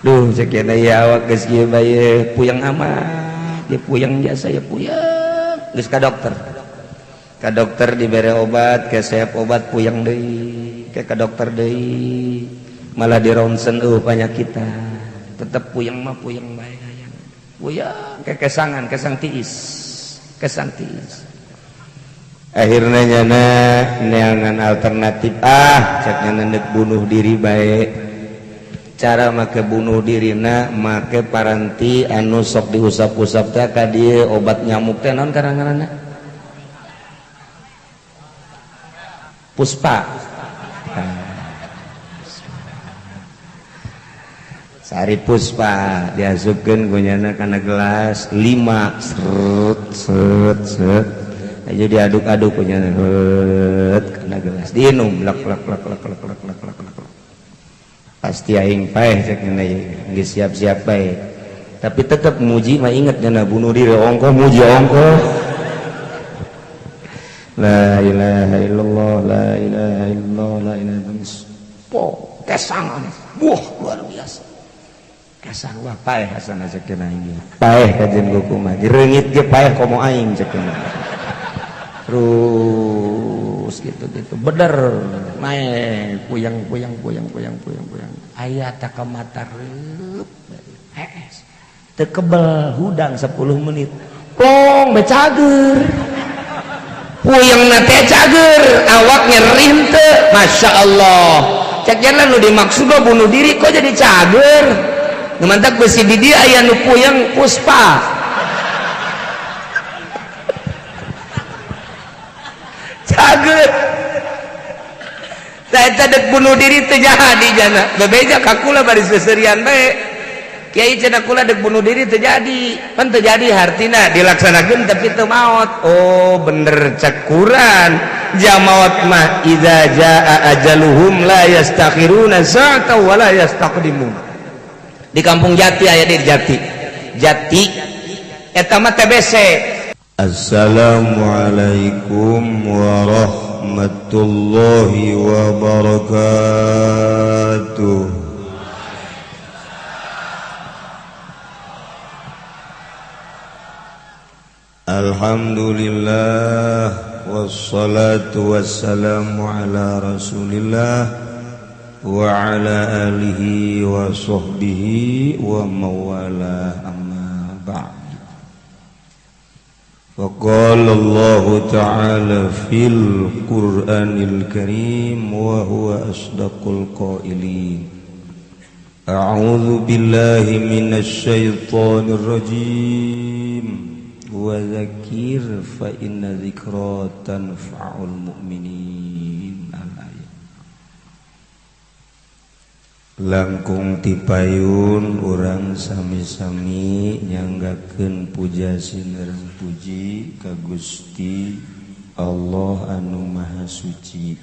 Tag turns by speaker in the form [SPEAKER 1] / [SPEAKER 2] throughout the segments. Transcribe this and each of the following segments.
[SPEAKER 1] duh cek ya awak geus kieu bae puyeng amat ya puyeng jasa ya puyeng geus ka dokter dibere obat kesehab obat puyeng deui ka dokter deui malah di ronsen panyakitan tetep puyeng mah puyeng bae hayang puyeng kesang tiis akhirnya nyana neangan alternatif cek nyana neuk bunuh diri bae cara make bunuh dirina make paranti anu sok diusap-usap teh ka dieu obat nyamuk teh naon ngaranna Puspa Sari Puspa diasupkeun ku nyana kana gelas 5 set aja diaduk-aduk ku nyana kana gelas diinum lak pasti aing paeh cek nyana geus siap-siap bae tapi tetep muji mah inget nyana bunuh diri ongko muji ongko la ilaha illallah la ilaha illallah la ilaha illallah kesangan wah luar biasa kesan wah paeh asana cek nyana ini paeh kajen goku mah direungit ge paeh komo aing cek nyana terus gitu bener main puyang aya tak mata reup teu kebel hudang 10 menit plong becager puyangna teh cager awaknya rinte Masya Allah cek jana nu dimaksud bunuh diri kok jadi cager ngemantak besi di dia aya nu puyang Puspa cager saya tadek bunuh diri terjadi jana bebeja kakula bari seserian bae kiai cenah kula dek bunuh diri terjadi pan terjadi hartina dilaksanakeun tapi teu maot oh bener cakuran jamaot mah idza jaa ajaluhum la yastakhiruna sa'ata wa la yastaqdimun di kampung Jati aya di Jati eta mah TBC. Assalamualaikum warahmatullahi wabarakatuh. Alhamdulillah wassalatu wassalamu ala rasulillah wa ala alihi wa sahbihi wa mawala amma ba'd. فقال الله تعالى في القرآن الكريم وهو أصدق القائلين أعوذ بالله من الشيطان الرجيم وذكر فإن ذكرى تنفع المؤمنين الآية langkung tipayun urang sami-sami nyanggakeun puja sineurang puji ka Gusti Allah anu Maha Suci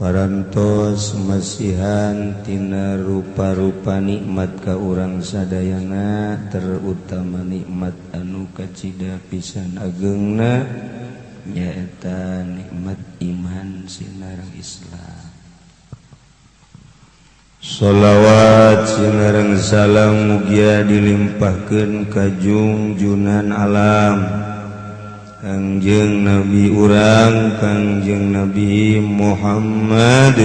[SPEAKER 1] parantos masihan tina rupa-rupa nikmat ka urang sadayana terutama nikmat anu kacida pisan ageungna nyaeta nikmat iman sineurang Islam. Sholawat sinareng salam mugia dilimpahkeun ka junjunan alam Kangjeng Nabi urang Kangjeng Nabi Muhammad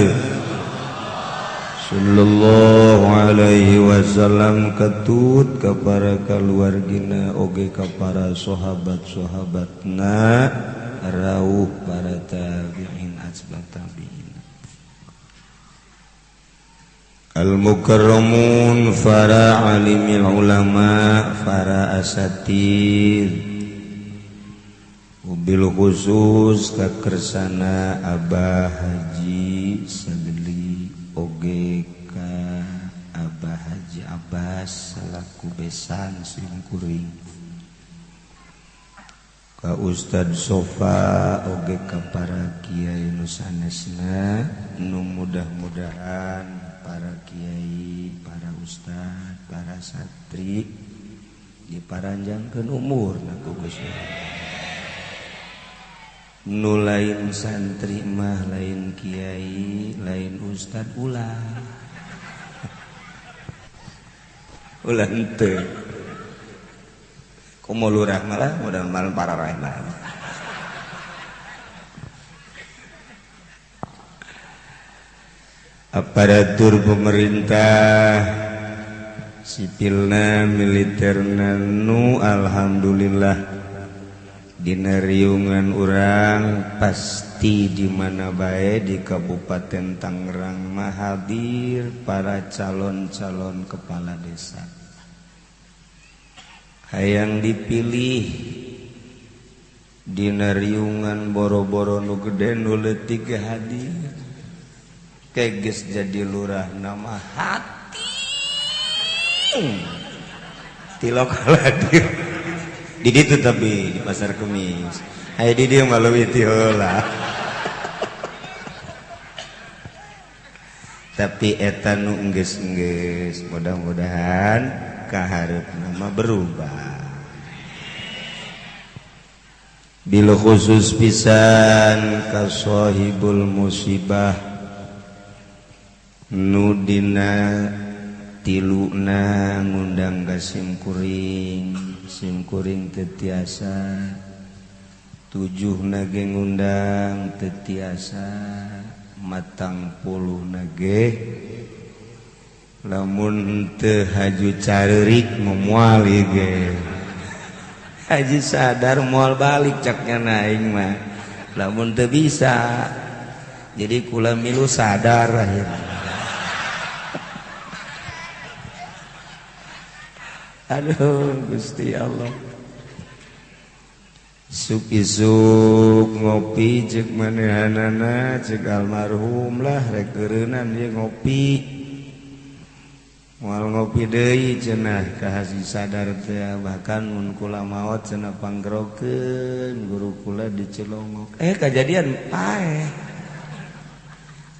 [SPEAKER 1] sallallahu alaihi wasallam katut ka para kaluargina oge ka para sahabat-sahabatna rawuh para tabi'in atba tabi'in. Al-mukarramun para alimil ulama para asatir mobil khusus kakersana Abah Haji Sageli oge ka Abah Haji Abbas selaku besan simkuring ka Ustad Sofa oge ka para kiai nu sanesna nu mudah-mudahan para kiai, para ustad, para santri diparanjangkeun umurna ku Gusti nu lain santri mah lain kiai lain ustad ulah ulah henteu kumaha lurah malah mudah-mudahan para rahimah aparatur pemerintah sipilna militerna nu alhamdulillah dina riungan urang pasti di mana bae di Kabupaten Tangerang mah hadir para calon-calon kepala desa hayang dipilih dina riungan boro-boro nu gede nu leutik hadir keges jadi lurah nama hati ti lokal hadir di ditu tapi di Pasar Kemis aya di dieu mah leuwih ti heula tapi eta nu enggeus-enggeus mudah-mudahan kahareupna mah berubah bil khusus pisan ka sahibul musibah nu dina tiluna ngundang ka simkuring tetiasa 7 nage ngundang tetiasa matang 10 nage lamun teu haju carerik moal ge haji sadar moal balik caknya naing mah lamun teu bisa jadi kula milu sadar akhirnya aduh Gusti Allah isuk ngopi cek manehanana cek almarhum lah rek keureunan dia ngopi moal ngopi deui cenah ka haji sadar teh bahkan mun kula maot cenah panggerokeun guru kula dicelongok kajadian paeh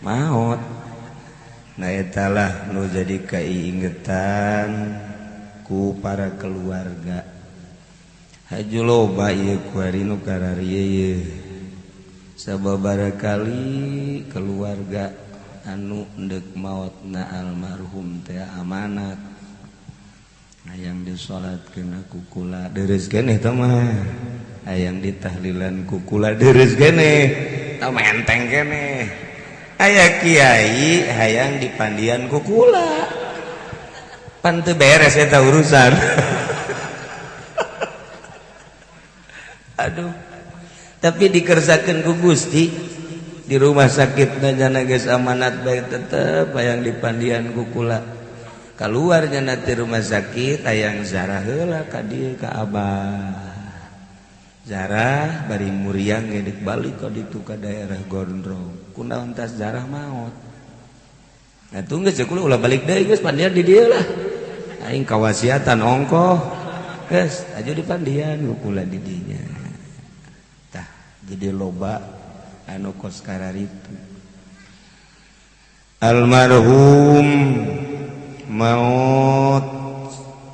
[SPEAKER 1] maot nah eta lah nu jadi kaiingetan ku para keluarga haju loba ieu ku hari nu kararieu sababaraha kali keluarga anu endek maotna almarhum teh amanat hayang disolatkeun ku kula deureus keneh tah mah hayang ditahlilan ku kula deureus keneh tah menteng keneh aya kiai hayang dipandian ku kula pan teu beres eta urusan aduh tapi dikersakeun ku Gusti di rumah sakit nya geus amanat bae tetep hayang dipandian ku kula kaluar nya ti rumah sakit hayang zarah heula ka dieu ka Abah zarah bari muriang ngedek balik ka ditu ka daerah Gondrong kunaon tas zarah maot nah tunggu geus kula ulah balik deui geus pandian di dieu lah aing kawasiatan ongkoh geus aju dipandian ku kula di dinya tah jadi loba anu kos kararitu almarhum maot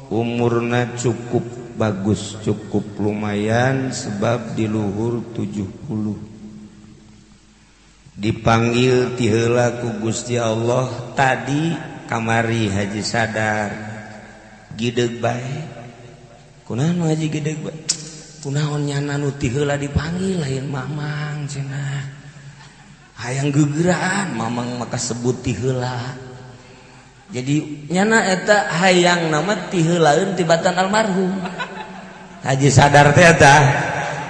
[SPEAKER 1] umurna cukup bagus cukup lumayan sebab di luhur 70 dipanggil ti heula ku Gusti Allah tadi kamari haji sadar gideg bae kunaon haji gideg bae kunaon nyana nu ti heula dipanggil lain mamang cenah hayang gegeraan mamang maka sebut ti heula jadi nyana eta hayang nama ti heulaeun tibatan almarhum haji sadar teh eta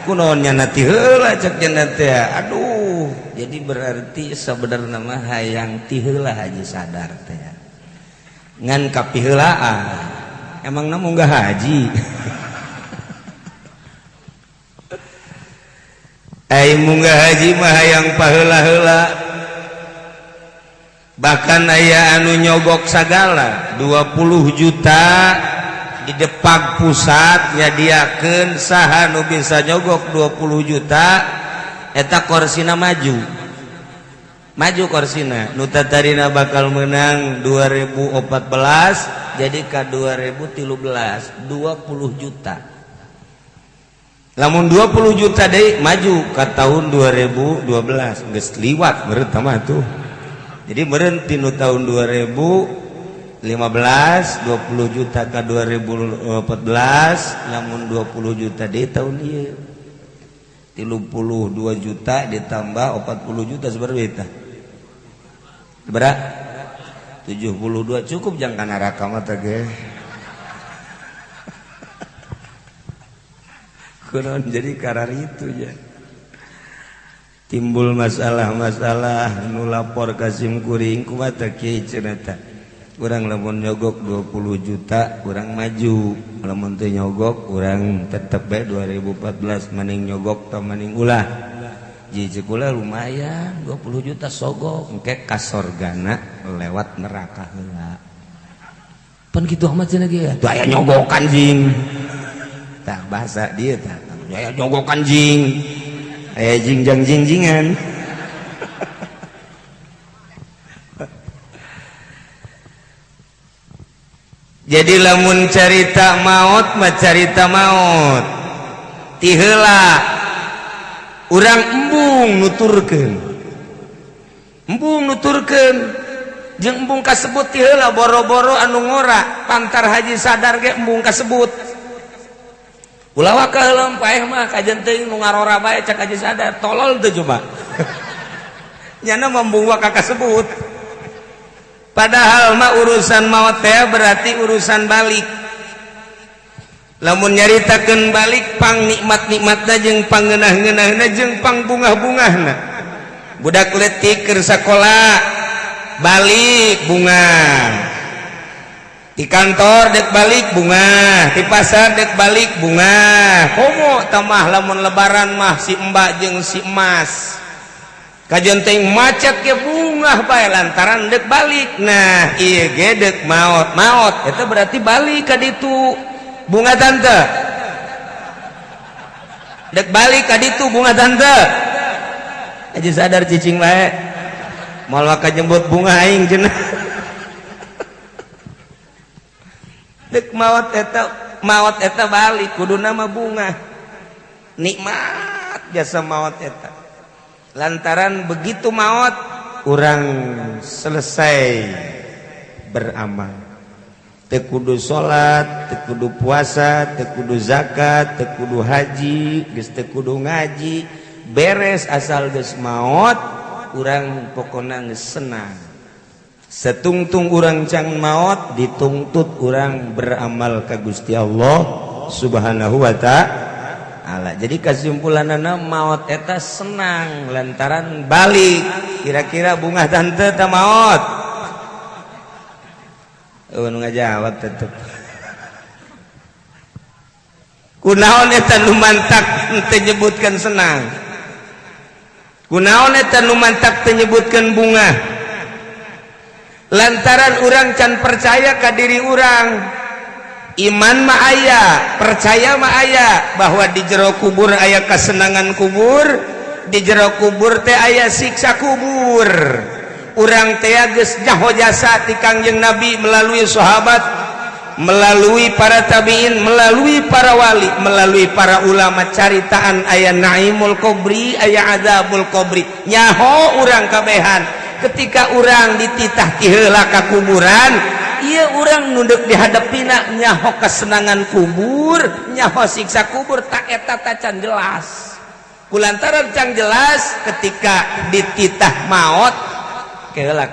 [SPEAKER 1] kunaon nyana ti heula cek nyana teh aduh jadi berarti sebenarnya mah hayang ti heula haji sadar teh ngan kapiheulaan emang namu enggak haji ai munggah haji mah hayang paheula-heula bahkan aya anu nyogok sagala 20 juta di Depag pusat nyadiakeun saha nu bisa nyogok 20 juta eta korsina maju korsina nu tatarina bakal menang 2014 jadi ka 2013 20 juta lamun 20 juta deui maju ka tahun 2012 geus liwat meureun tah mah tuh jadi meureun tinu tahun 2013 15 20 juta ke 2014 namun 20 juta di tahun ieu 32 juta ditambah 40 juta seberapa berapa 72 cukup jangan neraka mah teh ge kunaon jadi karar itu ya timbul masalah-masalah nu lapor ka sim kuring kumaha teh kieu cenah teh urang lamun nyogok 20 juta urang maju lamun teu nyogok urang tetep bae 2014 maning nyogok teh maning ulah jiji kula lumayan 20 juta sogok engke ka sorgana lewat neraka heula pan kitu amat cenah ge ya aya nyogokan jing tah bahasa dieu tah aya nyogokan jing aya jingjang jingjingan jadi lamun carita maut mah carita maut ti heula urang embung nuturkeun jeung embung kasebut ti heula boro-boro anu ngora pantar haji sadar ge embung kasebut ulah wa kaheula paeh mah kajen teuing nu ngarora bae cak haji sadar tolol teu coba nyana membung wa kasebut padahal mah urusan maut teh berarti urusan balik lamun nyaritakeun balik pang nikmat-nikmatna jeung pangeunah-ngeunahna jeung pang bungah-bungahna budak leutik keur sakola balik bunga di kantor dek balik bunga di pasar dek balik bunga komo tamah lamun lebaran mah si mbak jeung si emas kajian teh macet ke bunga bae lantaran dek balik nah ieu ge dek maut eta berarti balik ka ditu bunga tante dek balik ka ditu bunga tante aja sadar cicing bae moal ka jembut bunga aing cenah dek maut eta balik kuduna mah bunga nikmat jasa maut eta lantaran begitu maut urang selesai beramal teu kudu salat teu kudu puasa teu kudu zakat teu kudu haji geus teu kudu ngaji beres asal geus maut urang pokona geus senang setungtung urang can maut ditungtut urang beramal ka Gusti Allah Subhanahu wa ta'ala. Jadi kesimpulanana maut eta senang lantaran balik kira-kira bunga tante ta maut nu ngajawab tetep kunaon eta nu mantak teu nyebutkeun senang kunaon eta nu mantak teu nyebutkeun bunga lantaran urang can percaya ka diri urang iman mah aya percaya mah aya bahwa di jero kubur aya kesenangan kubur di jero kubur teh aya siksa kubur urang teh geus nyaho jasa ti Kangjeng Nabi melalui sahabat melalui para tabiin melalui para wali melalui para ulama caritaan aya naimul qabri aya azabul qabri nyaho urang kabehan ketika urang dititah ti heula ka kuburan iya urang nunduk dihadapina nyaho kesenangan kubur nyaho siksa kubur tak eta can jelas kulantaran can jelas ketika dititah maut keula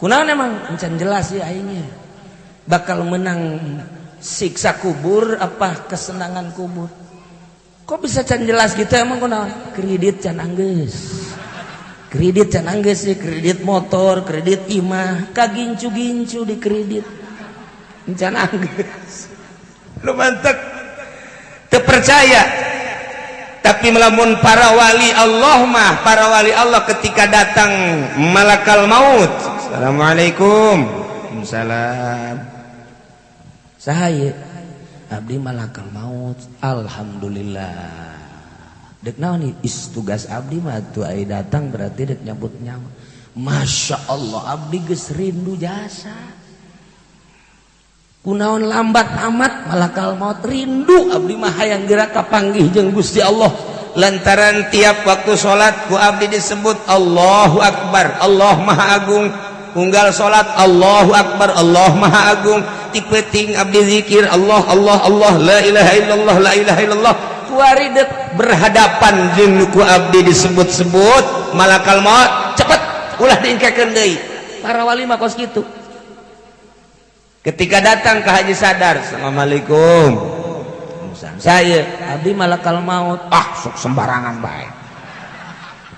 [SPEAKER 1] kunaon emang can jelas ya aingnya bakal menang siksa kubur apa kesenangan kubur kok bisa can jelas gitu emang kunaon kredit can anggeus kredit can anggeus sih kredit motor kredit imah kagincu-gincu di kredit can anggeus lu mantep terpercaya tapi melamun para wali Allah mah para wali Allah ketika datang malakal maut assalamualaikum waalaikumsalam sahaya abdi malakal maut alhamdulillah dek naon tugas abdi mah tuh ai datang berarti dek nyambut nyawa masya Allah abdi geus rindu jasa kunaon lambat amat malakal maut rindu abdi mah hayang geura kapanggih jeung Gusti Allah lantaran tiap waktu salat ku abdi disebut Allahu Akbar, Allah Maha Agung. Unggal salat Allahu Akbar, Allah Maha Agung. Ti peuting abdi zikir Allah Allah Allah, la ilaha illallah, la ilaha illallah. Kuari dek berhadapan jeung ku abdi disebut-sebut malakal maut, cepet ulah diingkekeun deui. Para wali mah kos kitu. Ketika datang ke Haji Sadar, assalamualaikum. Saya abdi malakal maut. Ah, sok sembarangan bae.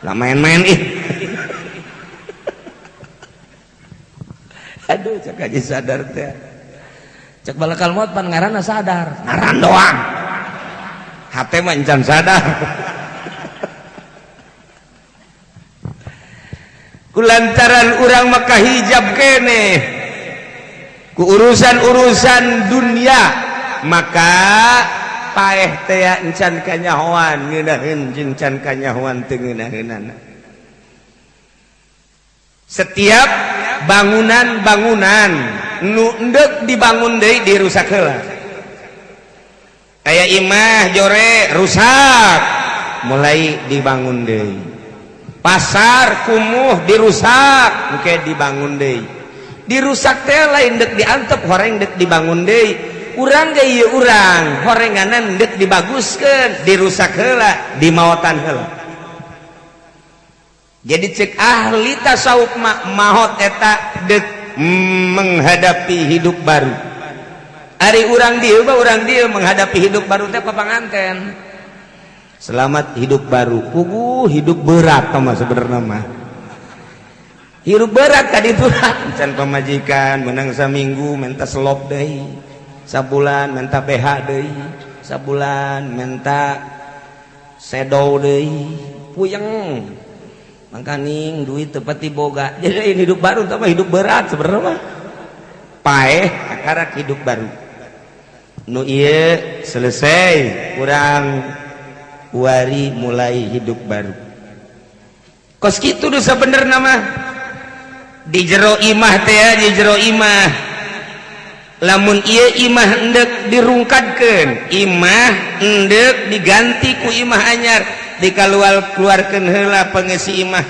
[SPEAKER 1] Lah main-main ih. Aduh, cek Haji Sadar teh. Cek malakal maut pan ngaranna Sadar. Ngaran doang. Hate mah encan sadar. Kulantaran urang maka hijab kene ku urusan-urusan dunia, maka paeh teh encan kanyahoan ngeunaheun jeung can kanyahoan teu ngeunaheunana. Setiap bangunan-bangunan nu endek dibangun deui dirusak heula. Aya imah jore rusak, mulai dibangun deui. Pasar kumuh dirusak, engke dibangun deui. Dirusak teh lain dek diantep, horeng dek dibangun deui. Urang ge ieu urang, horenganan dek dibaguskeun, dirusak heula, dimaotan heula. Jadi cek ahli tasawuf maot eta dek menghadapi hidup baru. Ari urang dieu mah urang dieu menghadapi hidup baru teh papanganten. Selamat hidup baru. Puguh hidup berat mah sebenarnya mah. Hirup berat ka ditu can pamajikan menang saminggu menta selop deui, sabulan menta BH deui, sabulan menta sedow deui, puyeng mangkaning duit teu pati boga. Jadi hidup baru teh hidup berat sebenarnya mah. Paeh akarak hidup baru. Nu ieu selesai urang wari mulai hidup baru. Kos kitu nu sabenerna mah. Di jero imah teh di jero imah lamun ieu imah endek dirungkadkeun, imah endek diganti ku imah anyar, dikaluarkeun heula pangeusi imah,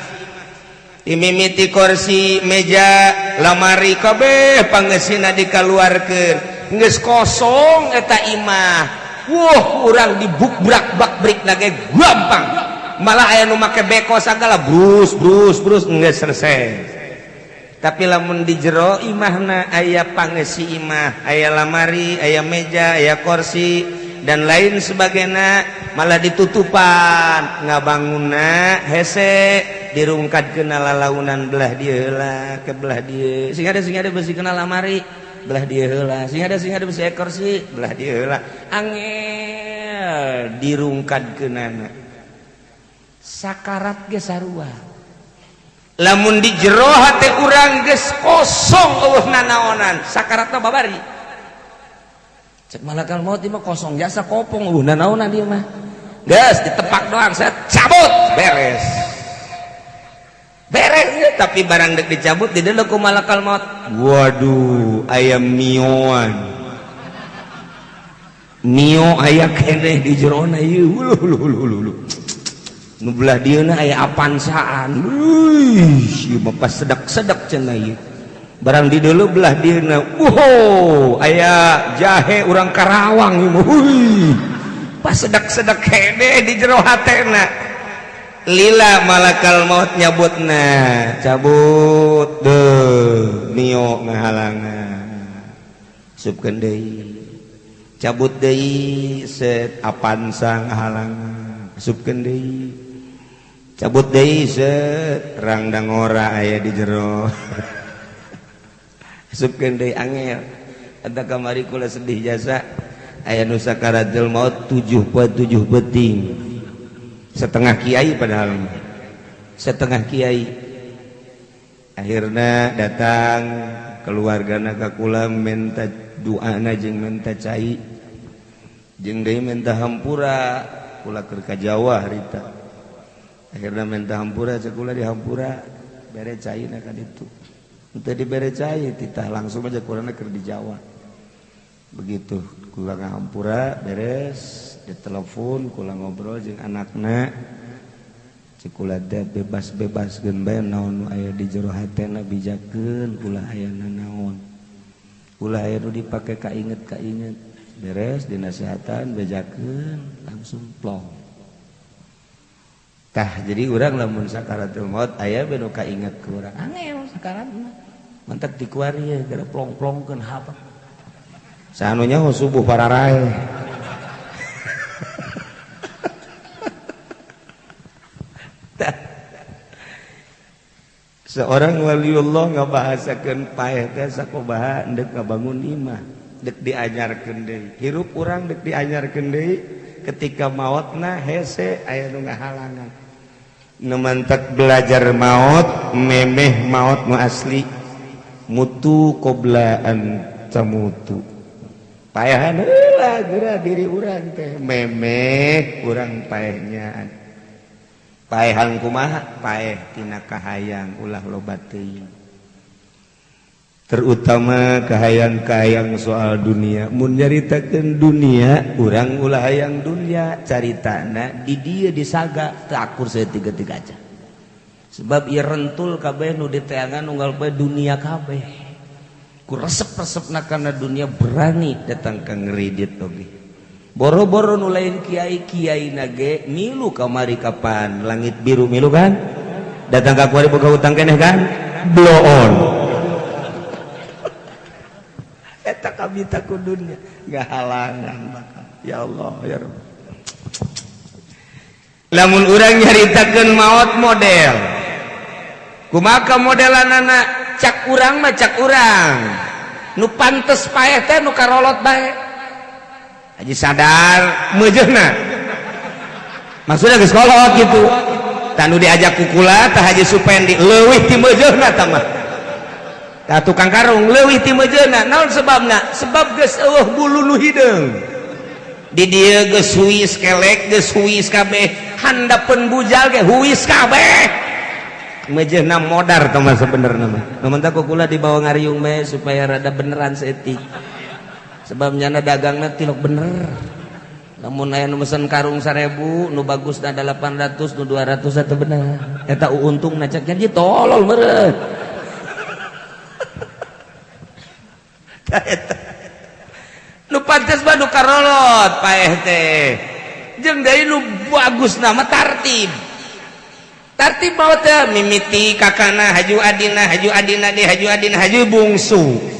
[SPEAKER 1] dimimiti kursi meja lamari kabeh pangeusina dikaluarkeun, geus kosong eta imah. Wah, urang dibukbrak-bakbrik lagi gampang, malah aya nu make beko sagala brus geus selesai. Tapi lamun di jero imahna aya pangeusi imah, aya lamari, aya meja, aya kursi dan lain sebagainya, malah ditutupan ngabangunna hese dirungkadkeun lalaunan belah dieu heula ke belah dieu. Sing ada besi kena lamari belah dieu heula, sing ada besi kursi belah dieu heula. Angel dirungkadkeunana. Sakarat ge sarua. Lamun di jero hate urang geus kosong eueuh nanaonan, sakaratna babari. Cek malakal maut ieu mah kosong jasa kopong eueuh nanaonan dieu mah. Geus ditepak doang, saya cabut beres. Beres tapi barang dek dicabut didelok ku malakal maut. Waduh, aya mioan. Mio aya keneh di jerona ieu. Nu belah dieuna aya apansaan. Ieu mah pas sedek-sedek cenah ieu. Barang di deuleu belah dieuna. Aya jahe urang Karawang ieu mah. Pas sedek-sedek hede di jero hatena. Lila malakal maut nyabutna, cabut deuh mio ngahalangan. Supkeun deui. Cabut deui set apansa ngahalangan. Supkeun deui. Cabut deui set rangdang ora aya di jero. Supkeun deui angel. Eta kamari kula sedih jasa aya nu sakaratul maut 7 beting. Setengah kiai padahal setengah kiai. Akhirna datang keluargana ka kula minta doana jeung minta cai jeung deui minta hampura. Kula keur ka Jawa harita. Akhirna minta hampura cek kula di hampura bere caina ka ditu. Teu dibere cai titah langsung aja kurana keur di Jawa. Begitu kula ngahampura beres ditelepon kula ngobrol jeung anakna cikula teh bebas-bebas geun bae naon nu aya di jero hatena bijakeun ulah aya naon ulah aya nu dipake kainget-kainget beres dinasihatan bejakeun langsung plong tah jadi urang lamun sakaratul maut aya be nu kainget ke urang angel sakaratna mantek dikuari ye gara plong-plongkeun hapa sanunya subuh pararae seorang waliullah ngabahasakeun paeh teh sakumaha endek ngabangun imah dek diajarkeun deui hirup urang dek diajarkeun deui ketika mautna hese aya nu ngahalangan nu mantek belajar maut memeh maut nu asli mutu qobla an tamutu paehan heula geura diri urang teh memeh urang paehnya paehan kumaha paeh tina kahayang ulah loba teuing terutama kahayang-kahayang soal dunia mun nyaritakeun dunia urang ulah hayang dunia caritana di dieu disaga teu akur saeutik-eutik aja sebab ieu rentul kabeh nu diteangan unggal bae dunia kabeh ku resep-resepna kana dunia berani datang ka ngeuridit oge boro-boro nu lain kiai-kiai nage milu kamari kapan langit biru milu kan datang ka kuari boga utang keneh kan blow on eta kabita ku dunia enggak halangan bakal ya Allah ya Rabb lamun urang nyaritakeun maot model kumaha modelanana cak urang mah cak urang nu pantes paeh teh nu karolot bae haji sadar meujeuhna maksudna geus kolot gitu tanu diajak kukula tah haji supendi leuwih ti meujeuhna tah mah tah tukang karung leuwih ti meujeuhna naon sebabna sebab geus eueuh bulu nu hideung di dieu geus huis kelek geus huis kabeh handapeun bujal ge huis kabeh meujeuhna modar tah mah sabenerna mah namun tah kukula dibawa ngariung bae supaya rada beneran saeutik sebabnya dagangna tilok bener namun aya nu mesen karung 1000 nu bagusna 800 nu 200 eta bener eta untungna cek jadi tolol meureun eta nu pantes mah nu karolot paeh teh jeung deui nu bagusna mah tartib maot teh mimiti kakana haju adina deui haju adina haju bungsu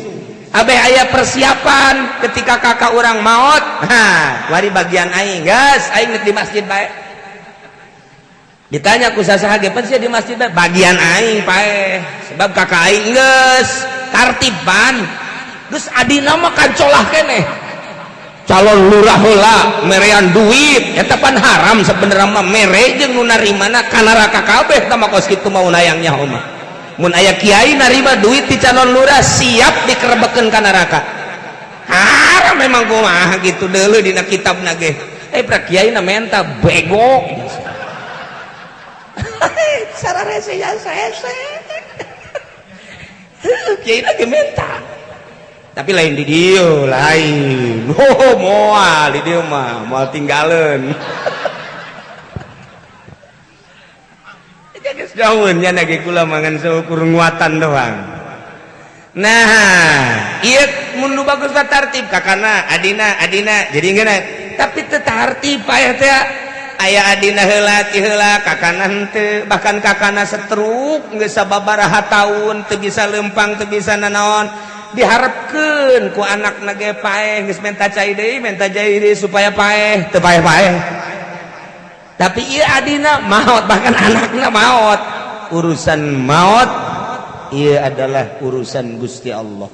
[SPEAKER 1] abeh aya persiapan ketika kakak orang maot wari bagian aing gas aing di masjid bae ditanya ku sasaha ge pan di masjid bae bagian aing paeh sebab kakak aing geus tartiban geus adina mah kancolah keneh calon lurah heula merean duit eta pan haram sabenerna mah mere jeung nu narimana kana raka kabeh tah mah kos kitu mau nayangnya mah mun aya kiai narima duit di calon lurah siap dikerebekeun ka neraka haram memang kumaha gitu deuleu dina kitabna ge pra kiai na menta bego sararese ya sese kiai na ge menta tapi lain di dieu lain moal di dieu mah moal tinggaleun geus daun nya nage kula mangan seukur nguatan doang nah ieu mun nu bagus mah tartib kakana adina jadi geuna tapi teu tartib paeh teh aya adina heula ti heula kakana henteu bahkan kakana setruk geus sababaraha taun teu bisa lempang teu bisa nanaon diharepkeun ku anakna ge paeh geus menta cai deui supaya paeh teu paeh-paeh tapi iya adina maut bahkan anaknya maut urusan maut iya adalah urusan Gusti Allah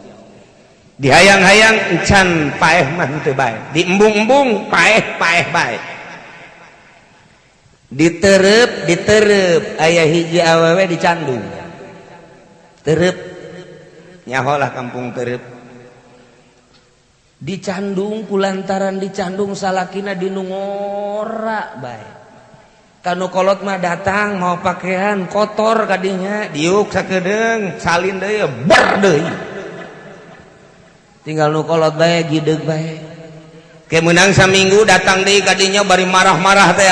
[SPEAKER 1] dihayang-hayang encan paeh mah teu bae diembung-embung paeh bae ditereup aya hiji awewe dicandung tereup nyaholah kampung tereup dicandung kulantaran dicandung salakina dinu ngora bae kanu kolot mah datang mau pakaian kotor kadinya diuk sakedeung salin deui ber deui tinggal nu kolot bae gideug bae menang saminggu datang deui kadinya bari marah-marah teh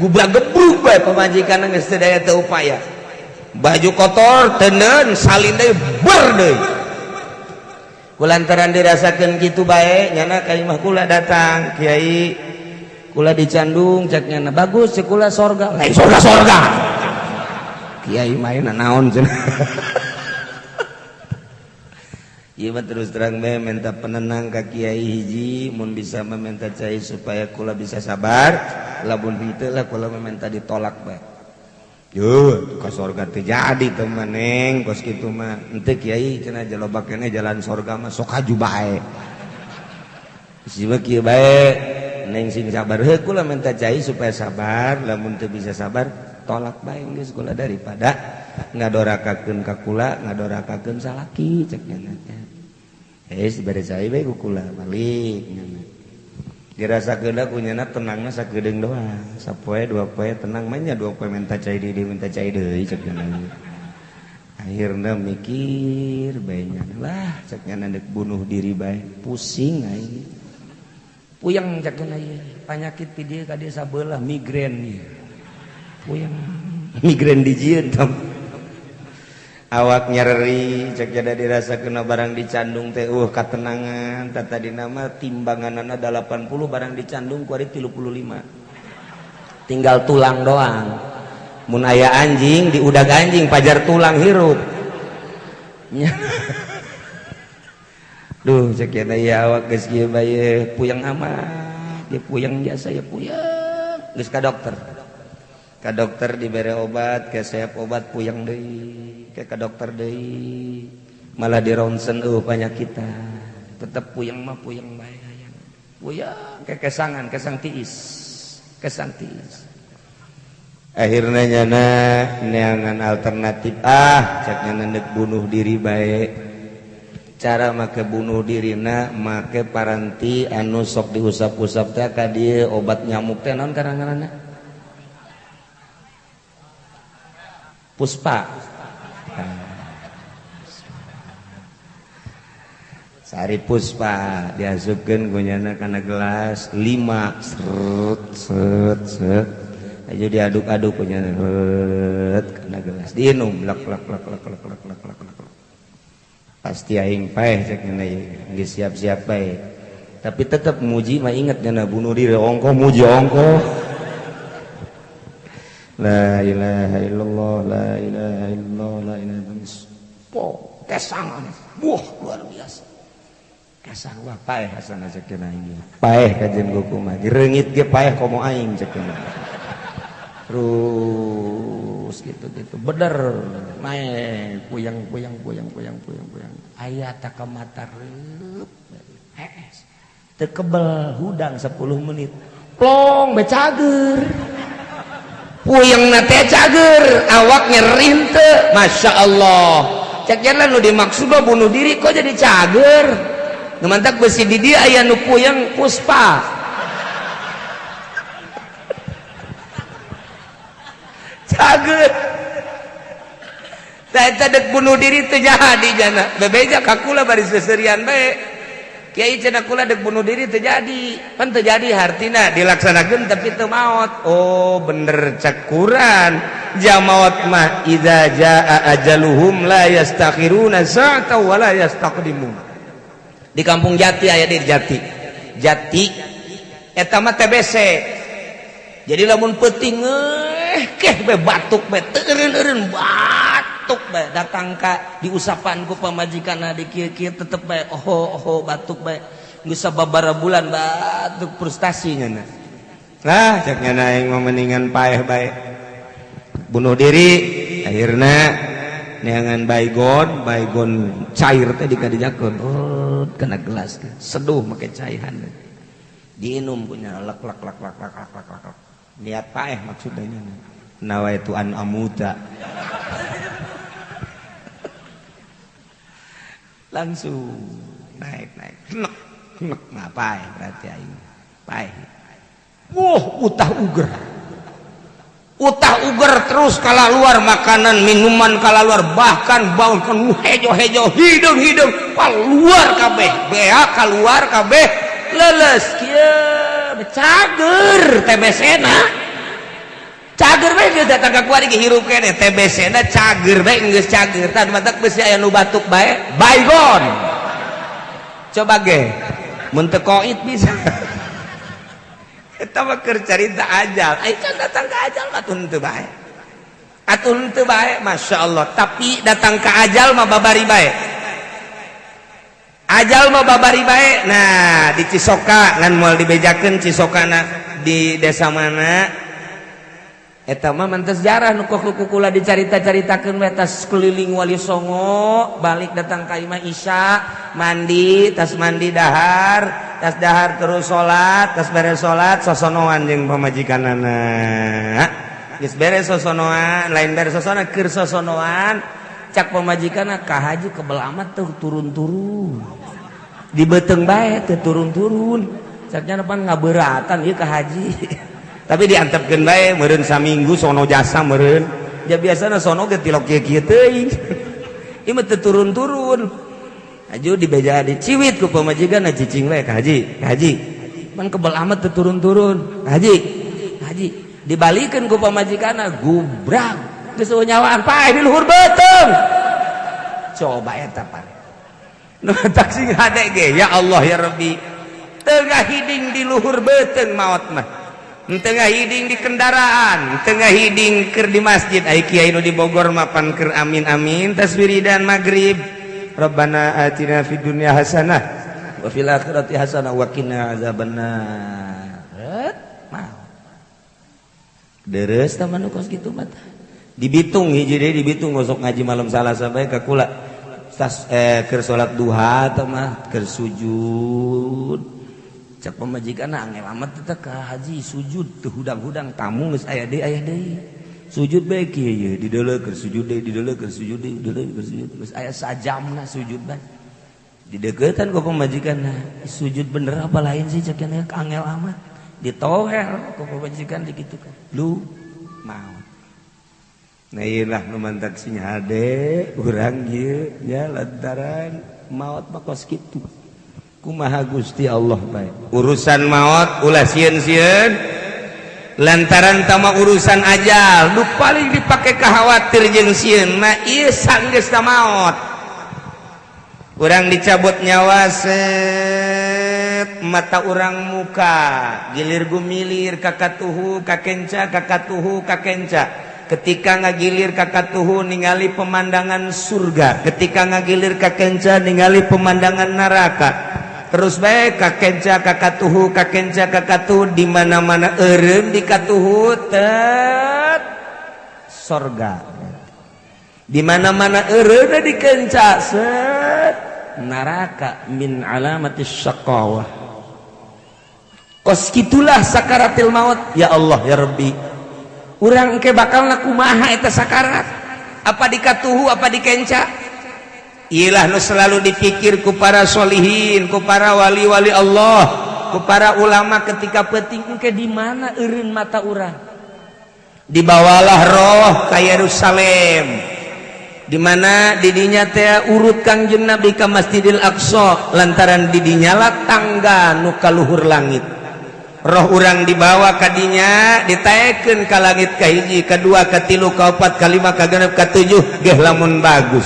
[SPEAKER 1] gubrak-gebruk bae pamajikan geus teu daya teu upaya baju kotor teuneun salin deui ber deui kulantaran dirasakeun kitu bae nyana ka imah kula datang kiai kula dicandung cek nyana bagus cek kula sorga lain sorga kiai main naon cenah ieu mah terus terang bae minta penenang ka kiai hiji mun bisa meminta cai supaya kula bisa sabar lamun henteu lah kula meminta ditolak bae yo ka sorga teh jadi teh maneng kos kitu mah henteu kiai cenah jalobak keneh jalan sorga mah sok haju bae sieu kieu bae neng sing sabar heuh kula minta cai supaya sabar lamun teu bisa sabar tolak bae geus kula daripada ngadorakakeun ka kula ngadorakakeun salaki cek nya diberi cai bae ku kula balik dirasakeun da kunyana tenangna sakedeung doang sapoe dua poe tenang mah nya dua poe minta cai deui cek nya akhirna mikir bae nya lah cek nya deuk bunuh diri bae pusing aing puyeng cek nya panyakit ti dieu ka dieu sabelah migrain ieu puyeng migrain dijieun awak nyeri cek jada dirasakeun barang dicandung teh katenangan tata dina mah timbanganana 80 barang dicandung ku ari 35 tinggal tulang doang mun aya anjing diudag anjing pajar tulang hirup duh cek jada ya awak geus kieu bae puyeng amat dia puyeng jasa ya puyeng geus ka dokter dibere obat kesehab obat puyeng deui ke dokter deui malah di ronsen panyakita tetep puyeng mah puyeng bae hayang puyeng kesang tiis akhirna nyana neangan alternatif cek nyana neuk bunuh diri bae cara make bunuh dirina make paranti anu sok diusap-usap teh ka dieu obat nyamuk teh naon ngaranna Puspa Sari Puspa diasupkeun kunyana kana gelas 5 set aja diaduk-aduk kunyana kana gelas diinum lak pasti aing paeh cek nya geus siap-siap bae tapi tetep muji mah inget nya bunuh diri ongko muji ongko la ilaha illallah la ilaha illallah la ilaha illallah kesangan luar biasa kesang wah paeh asana cekeuna ini paeh kajen goku mah direungit ge paeh komo aing cekeuna terus gitu bener main puyang aya takamata reup teu kebel hudang 10 menit plong becager puyengna teh cager awak nyeri henteu masyaallah cek nya nu dimaksud bunuh diri kok jadi cager ngemantak besi di dia aya nu puyeng Puspa cager saya dek bunuh diri teu jadi jana bebeja kakula bari seserian bae kiai cenah kula dek bunuh diri teu jadi pan teu jadi hartina dilaksanakeun tapi teu maot oh bener cek Quran jamaot mah idza jaa ajaluhum la yastakhiruna sa'ata wa la yastaqdimun di kampung Jati aya di Jati eta mah TBC jadi lamun peuting keh be batuk be teureun batuk be datang ka diusapan ku pamajikanna di kieu-kieu tetep bae oho batuk bae geus sababaraha bulan batuk frustasi nya lah cek nya aing mah mendingan paeh bae bunuh diri akhirna neangan baygon cair teh dikadijakeun kena gelas seduh make cairan diinum punya lak niat paeh maksudnya nawaitu an amuta langsung naik nek ngapain berarti aing paeh utah uger terus kalaluar makanan minuman kalaluar bahkan bau kan hejo hidung keluar kabeh bea keluar kabeh leles kieu cager TBC-na cager bae geus datang ka kuari ge hirup keneh TBC-na cager bae geus cager tah matak geus aya nu batuk bae baygon coba ge mun teu koit bisa eta mah keur carita ajal ai can datang ka ajal mah teu bae atuh teu bae masyaallah tapi datang ka ajal mah babari bae ajal mah babari bae. Nah di Cisoka ngan moal dibejakeun Cisokana di desa mana eta mah mantes sejarah nu kukula dicarita-caritakeun we tas keliling Wali Songo balik datang ka imah Isya mandi tas mandi dahar tas dahar terus salat tas beres salat sosonoan jeung pamajikanana geus beres sosonoan lain beres sosonoan keur sosonoan cak pamajikanna ka haji kebel amat tuh turun-turun di beuteng bae teu turun-turun saknya pan ngabeuratan ieu ka haji tapi diantepkeun bae meureun saminggu sono jasa meureun ja biasana sono ge tilok kieu-kieu teuing ieu mah teu turun-turun aju dibeja diciwit ku pamajikanna cicing we ka haji pan kebel amat teu turun-turun haji dibalikeun ku pamajikanna gubrak geus nyawaan paeh di luhur beuteng coba eta pan nu taksi hade ge ya Allah ya Rabbi teu ngahiding di luhur beuteng maot mah teu ngahiding di kendaraan teu ngahiding keur di masjid ai kiai nu di Bogor mah pan keur amin tas wiridan magrib Rabbana atina fid dunya hasanah wa fil akhirati hasanah wa qina azabannar deres taman kos kitu mah di Bitung hiji deui di Bitung gosok ngaji malam Salasa bae ka kula tas keur salat duha teh mah keur sujud cak pamajikanna angel amat teh ka haji sujud teu hudang-hudang tamu geus aya deui sujud bae kieu di deuleu keur sujud deui di deuleu keur sujud deui di deuleu keur sujud geus aya sajamna sujud bae di deuketan ku pamajikanna sujud bener apa lain sih cak angel amat ditohel ku pamajikan dikitukan lu mau nah iyalah nu mantak sing hade urang ieu nya lantaran maot mah kos kitu kumaha Gusti Allah bae urusan maot ulah sieun-sieun lantaran tama urusan ajal nu paling dipake kahawatir jeung sieun mah ieu sanggeusna maot urang dicabut nyawa set mata urang muka gilir gumilir kakatuhu kakenca kakatuhu kakenca ketika ngagilir kakatuhu ningali pemandangan surga ketika ngagilir kakenca ningali pemandangan neraka terus bae kakenca kakatuhu kakenca kakatuhu di mana-mana eureum di katuhu teh surga di mana-mana eureum di kenca set neraka min alamatis syaqawah kos kitulah sakaratil maut ya Allah ya Rabbi urang engke bakalna kumaha eta sakarat apa dikatuhu apa dikenca iyalah nu selalu dipikir ku para sholihin ku para wali-wali Allah ku para ulama ketika penting engke di mana eureun mata urang dibawalah roh ka Yerusalem di mana didinya teh urut Kangjeng Nabi ka Masjidil Aqsa lantaran didinya lah tangga nu ka luhur langit roh urang dibawa kadinya ditaekeun ka langit ka hiji kadua katilu kaopat kalima kagenep katujuh geh lamun bagus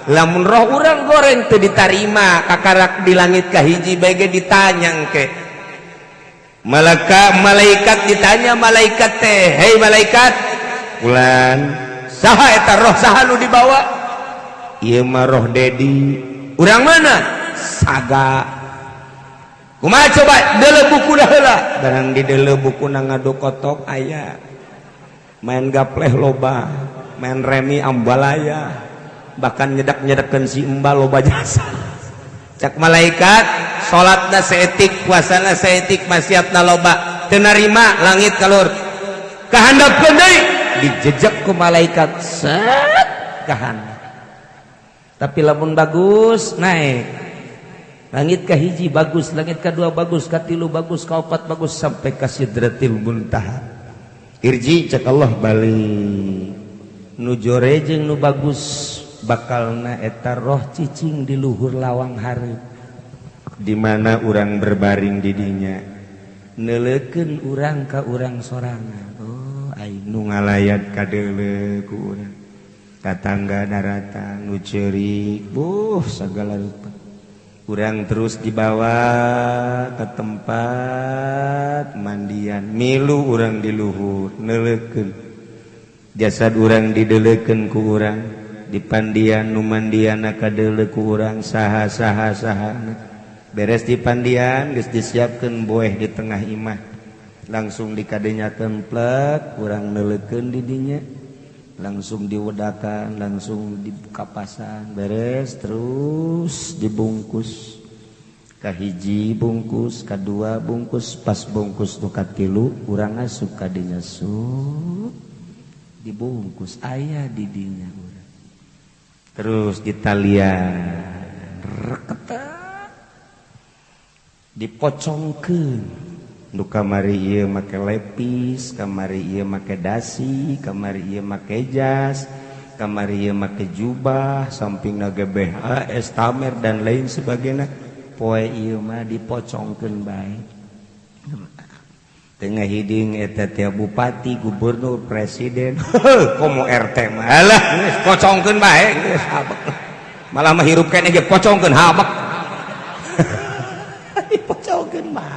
[SPEAKER 1] lamun roh urang goreng teu ditarima kakarak di langit ka hiji bae ge ditanya engke malaikat ditanya malaikat teh hei malaikat ulan saha eta roh saha nu dibawa ieu mah roh dedi urang mana saga kumaha coba deuleu bukuna heula barang di deuleu bukuna ngadokotok aya main gapleh loba main remi ambalaya bahkan nyedak-nyedakeun si embal loba jasa cak malaikat salatna saeutik puasana saeutik maksiatna loba teu narima langit kalur kahandapkeun deui dijejek ku malaikat set kahandap tapi lamun bagus naik langit kahiji bagus, langit kedua bagus, katilu bagus, kaopat bagus sampai ka Sidratil Muntaha. Irji cek Allah balik. Nu jore jeung nu bagus bakalna eta roh cicing di luhur lawang hareup. di mana urang berbaring didinya neleukeun urang ka urang sorangan. Oh aing nu ngalayat kadeuleu ku urang tatangga daratan nu ceurik sagala rupa. Urang terus dibawa ke tempat mandian, milu urang di luhur neleukeun jasad urang dideleukeun ku urang di pandian nu mandiana kadeuleu ku urang saha beres di pandian geus disiapkeun boeh di tengah imah langsung dikadenyakeun plek urang neleukeun di dinya langsung diwedakan langsung dikapasan beres terus dibungkus kahiji bungkus kadua bungkus pas bungkus nu katilu urang asup ka dinya dibungkus aya di dinya urang terus ditalian reketan dipocongkeun nu kamari ieu make lepis kamari ieu make dasi kamari ieu make jas kamari ieu make jubah sampingna ge BH estamer dan lain sebagainya poe ieu mah dipocongkeun bae tengah hiding eta teh bupati gubernur presiden komo RT mah alah geus pocongkeun bae geus habek malah mah hirup keneh ge pocongkeun habek dipocongkeun bae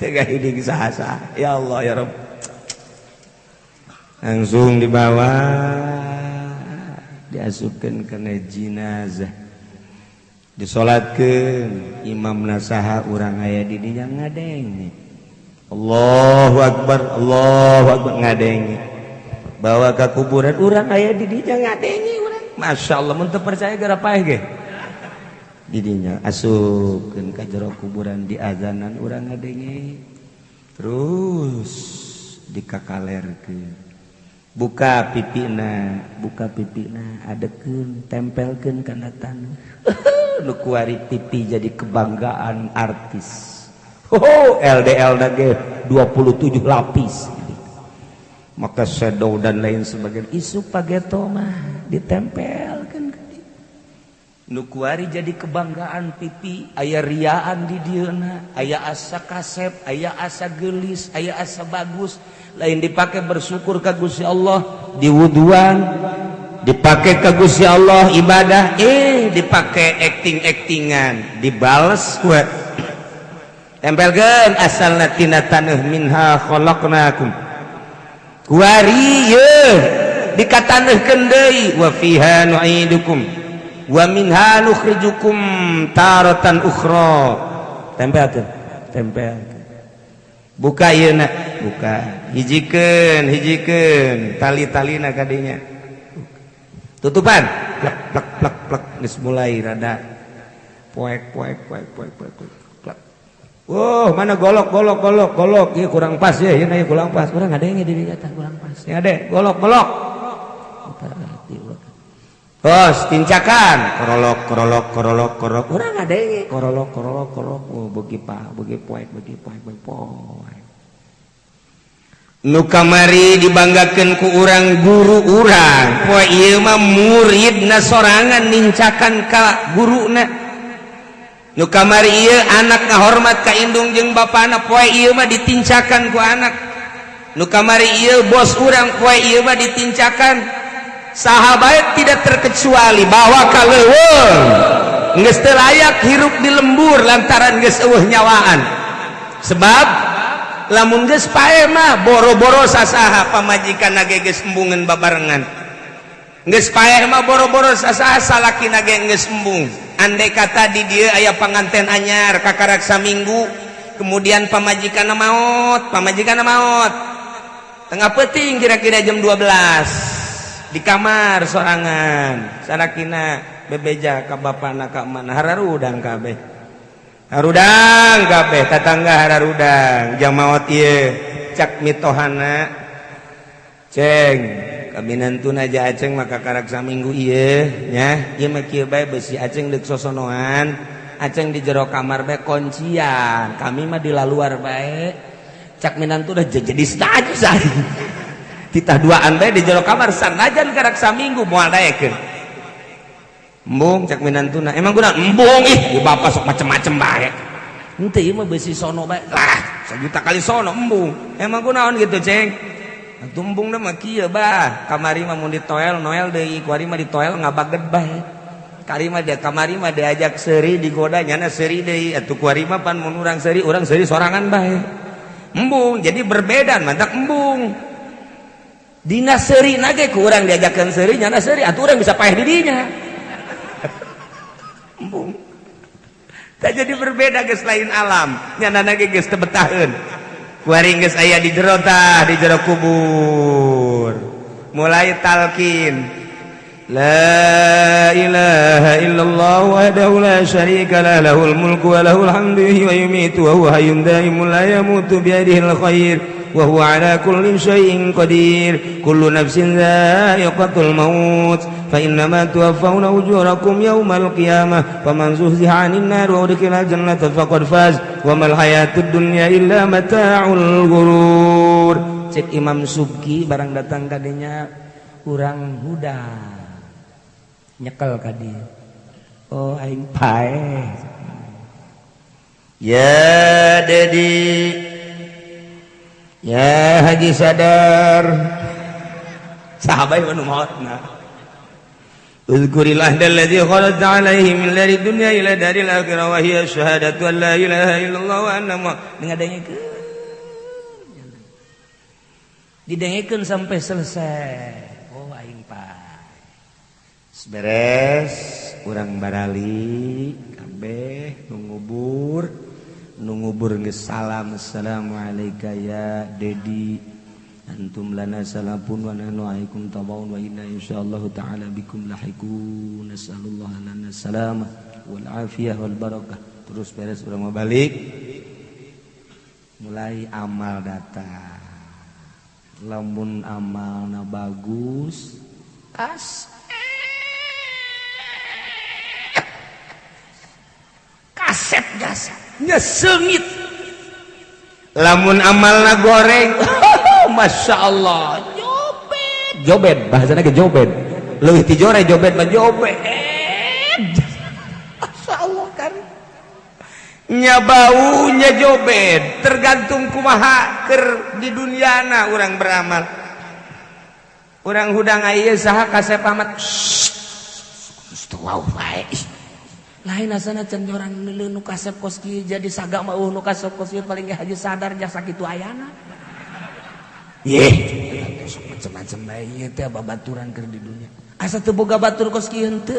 [SPEAKER 1] tengah hiding sah-sah ya Allah ya Rabb langsung dibawa diasupkeun kana jenazah disolatkeun imam nasaha urang aya di dinya ngadenge Allahu Akbar ngadenge bawa ke kuburan urang aya di dinya ngadenge urang masyaallah mun teu percaya gara paeh ge didinya asupkeun ka jero kuburan diazanan urang ngadenge terus dikakalerkeun buka pipina adekeun tempelkeun kana taneuh nu kuari pipi jadi kebanggaan artis LDL na ge 27 lapis maka shadow dan lain sebagainya isu pageto mah ditempelkeun nu kuari jadi kebanggaan pipi aya riaan di dieuna aya asa kasep aya asa geulis aya asa bagus lain dipake bersyukur ka Gusti Allah di wuduan dipake ka Gusti Allah ibadah dipake acting-actingan dibales ku tempelkeun asalna tina taneuh minha khalaqnakum kuari yeuh dikataneuhkeun deui wa fiha nu'idukum wa minha nukhrijukum taratan ukhra tempel buka yeuna buka hijikeun tali-talina ka dinya tutupan plek geus mulai rada poek mana golok ieu kurang pas ya ieu kurang pas urang ngadenge di dinya tah kurang pas ya ade golok bos tincakan korolok urang ngadenge korolok beuki poek nu kamari dibanggakeun ku urang guru urang poe ieu mah muridna sorangan nincakan ka guruna nu kamari ieu anak ngahormat ka indung jeung bapana poe ieu mah ditincakan ku anak nu kamari ieu bos urang poe ieu mah ditincakan sahabat tidak terkecuali bahwa kaleuweung geus teu layak hirup di lembur lantaran geus eueuh nyawaan sebab lamun geus pae mah boro-boro sasaha pamajikanna ge geus embungeun babarengan geus pae mah boro-boro sasaha salakina ge geus embung andai kata di dieu aya panganten anyar kakarak saminggu kemudian pamajikanna maot tengah peuting kira-kira jam 12 di kamar sorangan sarakina bebeja ka bapana ka mana hararudang kabeh tatangga hararudang jamaot ieu cak mitohana ceng kabinantuna ja aceng maka karak saminggu ieu nya ieu mah kieu bae beusi aceng deuk sosonoan aceng di jero kamar bae kuncian kami mah di laluar bae cak minantu udah jadi saja kita duaan bae di jero kamar sanajan karak saminggu moal daekeun embung cek minantuna emang guna embung ih di bapak sok macem-macem bae henteu ieu mah beusi sono bae lah 1 juta kali sono embung emang kunaon gitu ceng atuh embung mah kieu bah kamari mah mun ditoel noel deui kuari mah ditoel ngabaged bae kari mah dia kamari mah diajak seuri digoda nyana seuri deui atuh kuari mah pan mun urang seuri sorangan bae embung jadi berbeda mantak embung dina seuri nage ku urang diajakkeun seuri nyana seuri atuh urang bisa paeh di dinya embung tak jadi berbeda geus lain alam nyanana ge geus teu betaheun kuaring geus aya di jero kubur mulai talqin la ilaha illallah wahdahu la syarika lah lahul mulku wa lahul hamdu wa yumitu wa huwa hayyun daimun la yamutu bi yadihil khair wa huwa ala kulli syai'in qadir kullu nafsin dha'iqatul maut fa innama tuwaffawna ujurakum yawmal qiyamah faman zuhziha 'anil nar wa udkhila jannata faqad faz wa mal hayatud dunya illa mata'ul ghurur cek Imam Subki barang datang kadinya urang huda nyekel ka dieu oh aing pae ya dedi ya haji sadar sahabat anu maotna uzkurillah alladzi khalaqta alaihi min dari dunya ila daril akhirah wa hiya syahadatu an la ilaha illallah wa anna ngadengkeun didengekeun sampai selesai oh aing pae beres urang barali kabeh nu ngubur geus salam assalamualaikum ya dedi antum lana salapun wa nahnu alaikum tabaun wa inna insyaallah taala bikum lahiqun nasallallahu lana salama wal afiyah wal barakah terus beres urang mau balik mulai amal datang lamun amalna bagus kaset jasa nyeseungit lamun amalna goreng masya Allah jobed bahasana ke jobed leuwih ti jore jobed mah jobed masya Allah kan nya baunya jobed tergantung kumaha keur di duniana urang beramal urang hudang aya saha kasep amat wow bae lain asana can orang nu kasep kos kieu jadi saga mah nu kasep kos kieu paling haji sadar jasa kitu ayana yeh sok macam-macam bae ieu teh babaturan keur di dunia asa teu boga batur kos kieu henteu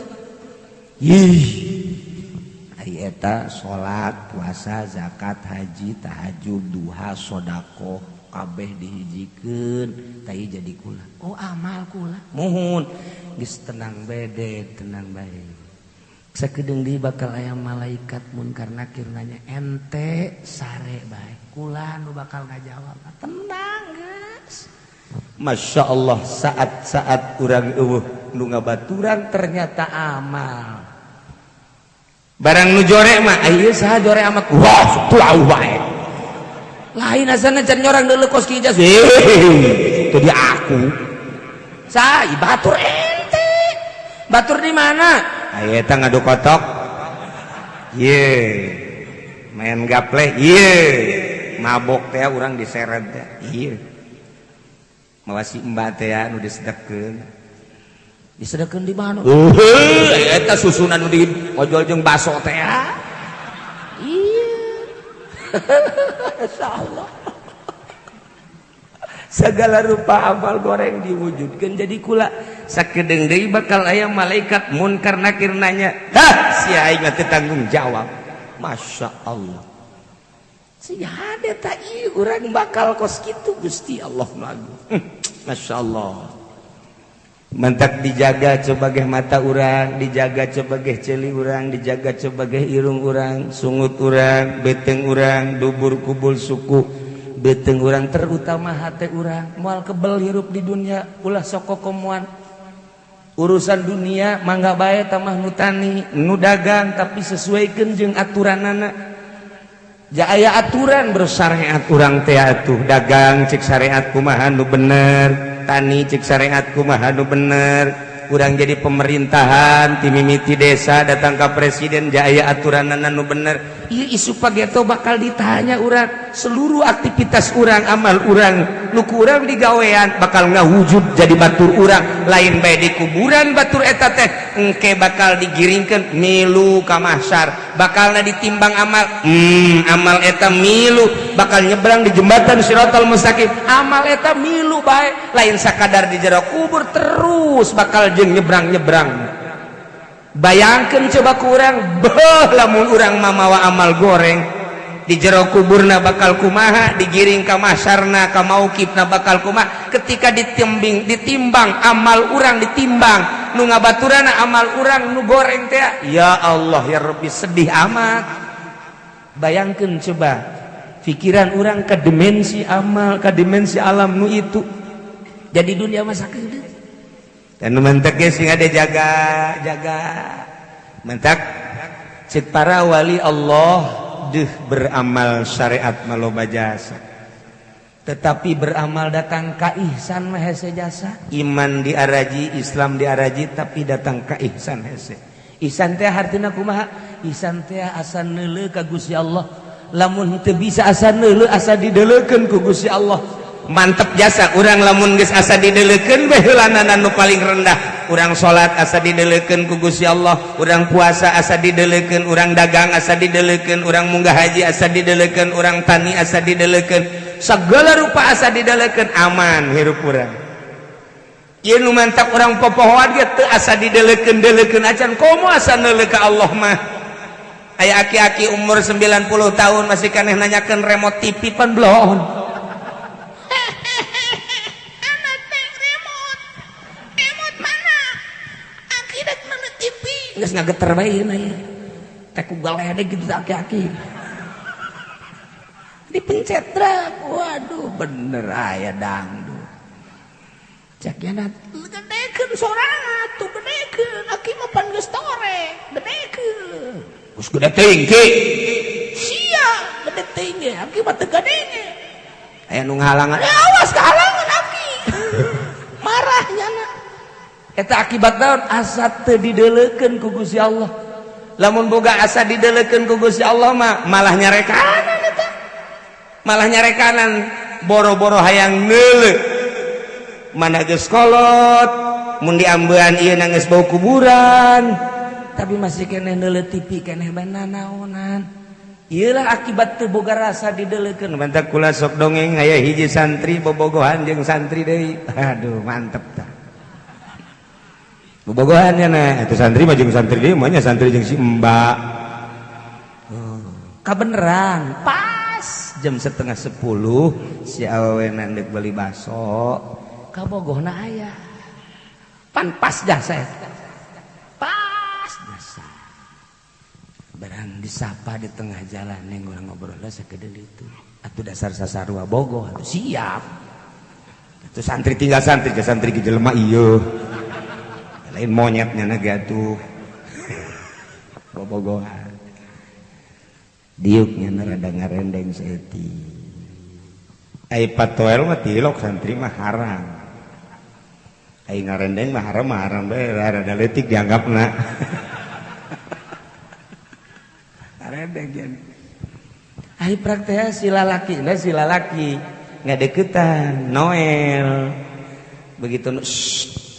[SPEAKER 1] yeh ari eta salat puasa zakat haji tahajud duha sedekah kabeh dihijikeun tai jadi kula oh amal kula muhun geus tenang bede tenang bae sakedeung deui bakal aya malaikat munkar nakir nanya ente sare bae kula nu bakal ngajawab tenang guys masya Allah saat-saat urang eueuh nu ngabaturan ternyata amal barang nu jore mah ieu saha jore amat wah tuau bae lain asana can nyorang deuleu kos kieu jas itu dia aku sa batur ente batur di mana aya eta ngadu kotok ye main gaple ye mabok teh urang diseret teh ieu mawasi mbak teh anu disedekkeun di mana aya eta susunan nu di ojol jeung baso teh ieu insyaallah segala rupa amal goreng diwujudkan jadi kula sakedeung deui bakal aya malaikat munkar nakir nanya si aing teh tanggung jawab masya Allah sia hade ta ieu urang bakal kos kitu Gusti Allah lagu masya Allah mentak dijaga sebagai mata urang dijaga sebagai celi urang dijaga sebagai irung urang sungut urang beteng urang dubur kubul suku beteng urang terutama hati urang moal kebel hirup di dunia ulah sok kokomuan urusan dunia mangga bae tamah nu tani nu dagang tapi sesuaikeun jeung aturanana ja aya aturan bersyariat urang teh atuh dagang cek syariat kumaha nu bener tani cek syariat kumaha nu bener kurang jadi pemerintahan timimiti desa datang ke presiden jaya aturan nu bener iya isu pageto bakal ditanya urang seluruh aktivitas urang amal urang nuku urang digawean bakal ngawujud jadi batur urang lain bae di kuburan batur eta teh engke bakal digiringkeun milu ka mahsyar bakalna ditimbang amal amal eta milu bakal nyebrang di jembatan Shiratal Mustaqim amal eta milu bae lain sakadar di jero kubur terus bakal jeung nyebrang-nyebrang bayangkeun coba ku urang beuh lamun urang mamawa amal goreng di jero kuburna bakal kumaha digiring ka mahsyarna ka mauqifna bakal kumaha ketika ditimbang amal urang ditimbang nu ngabaturana amal urang nu goreng teh ya Allah ya Rabbi sedih amat bayangkeun coba pikiran urang ke dimensi amal ke dimensi alam nu itu jadi dunia masa keudeuh dan mentek sing ada jaga mentek cek para wali Allah deuh beramal syariat maloba jasa tetapi beramal datang ka ihsan mah hese jasa iman diaraji Islam diaraji tapi datang ka ihsan hese ihsan teh hartina kumaha ihsan teh asa neuleuh ka Gusti Allah lamun teu bisa asa neuleuh asa dideuleukeun ku Gusti Allah mantep jasa urang lamun geus asa dideuleukeun bae heulanan nu paling rendah urang salat asa dideuleukeun ku Gusti Allah urang puasa asa dideuleukeun urang dagang asa dideuleukeun urang munggah haji asa dideuleukeun urang tani asa dideuleukeun sagala rupa asa dideuleukeun aman hirup urang ieu nu mantap urang popohoan ge teu asa dideuleukeun acan komo asa neuleuh ka Allah mah aya aki-aki umur 90 tahun masih kaneh nanyakeun remote TV pan belum geus ngageter bae ieu teh ku galedeg gitu aki-aki dipencet drak waduh bener aya dangdut cak yana gedekeun sorangan atuh gedekeun aki mah pan geus torek gedekeun geus gede teuing ki sia gede teuing ge aki mah teu gede ge aya nu ngahalangan awas kahalangan aki marahnya na eta akibat naon asa teu dideuleukeun ku Gusti Allah lamun boga asa dideuleukeun ku Gusti Allah mah malah nyarekanan eta malah nyarekanan boro-boro hayang neuleuh mana geus kolot mun diambean ieu nangis bau kuburan tapi masih keneh neuleuh TV keneh bae nanaonan ieu lah akibat teu boga rasa dideuleukeun mantak kula sok dongeng aya hiji santri bobogohan jeung santri deui aduh mantep tah bobogohannya nah itu santri mah jeung santri deui mah nya santri jeung si Mbak kabeneran pas jam 9:30 si awewe nandek beli baso kabogohna aya pan pas jasa pas jasa barang disapa di tengah jalan neng urang ngobrol sakedeul itu atuh dasar sasarua bogoh atuh siap atuh santri tinggal santri ke santri ke jelema ieu lain monyetnya naga tuh bobogohan diuknya rada ngarendeng seeti ai patoel mah tilok santri mah haram ai ngarendeng mah haram bae rada leutik dianggapna ngarendeng jan ai praktek sila laki ngadeukeutan Noel begitu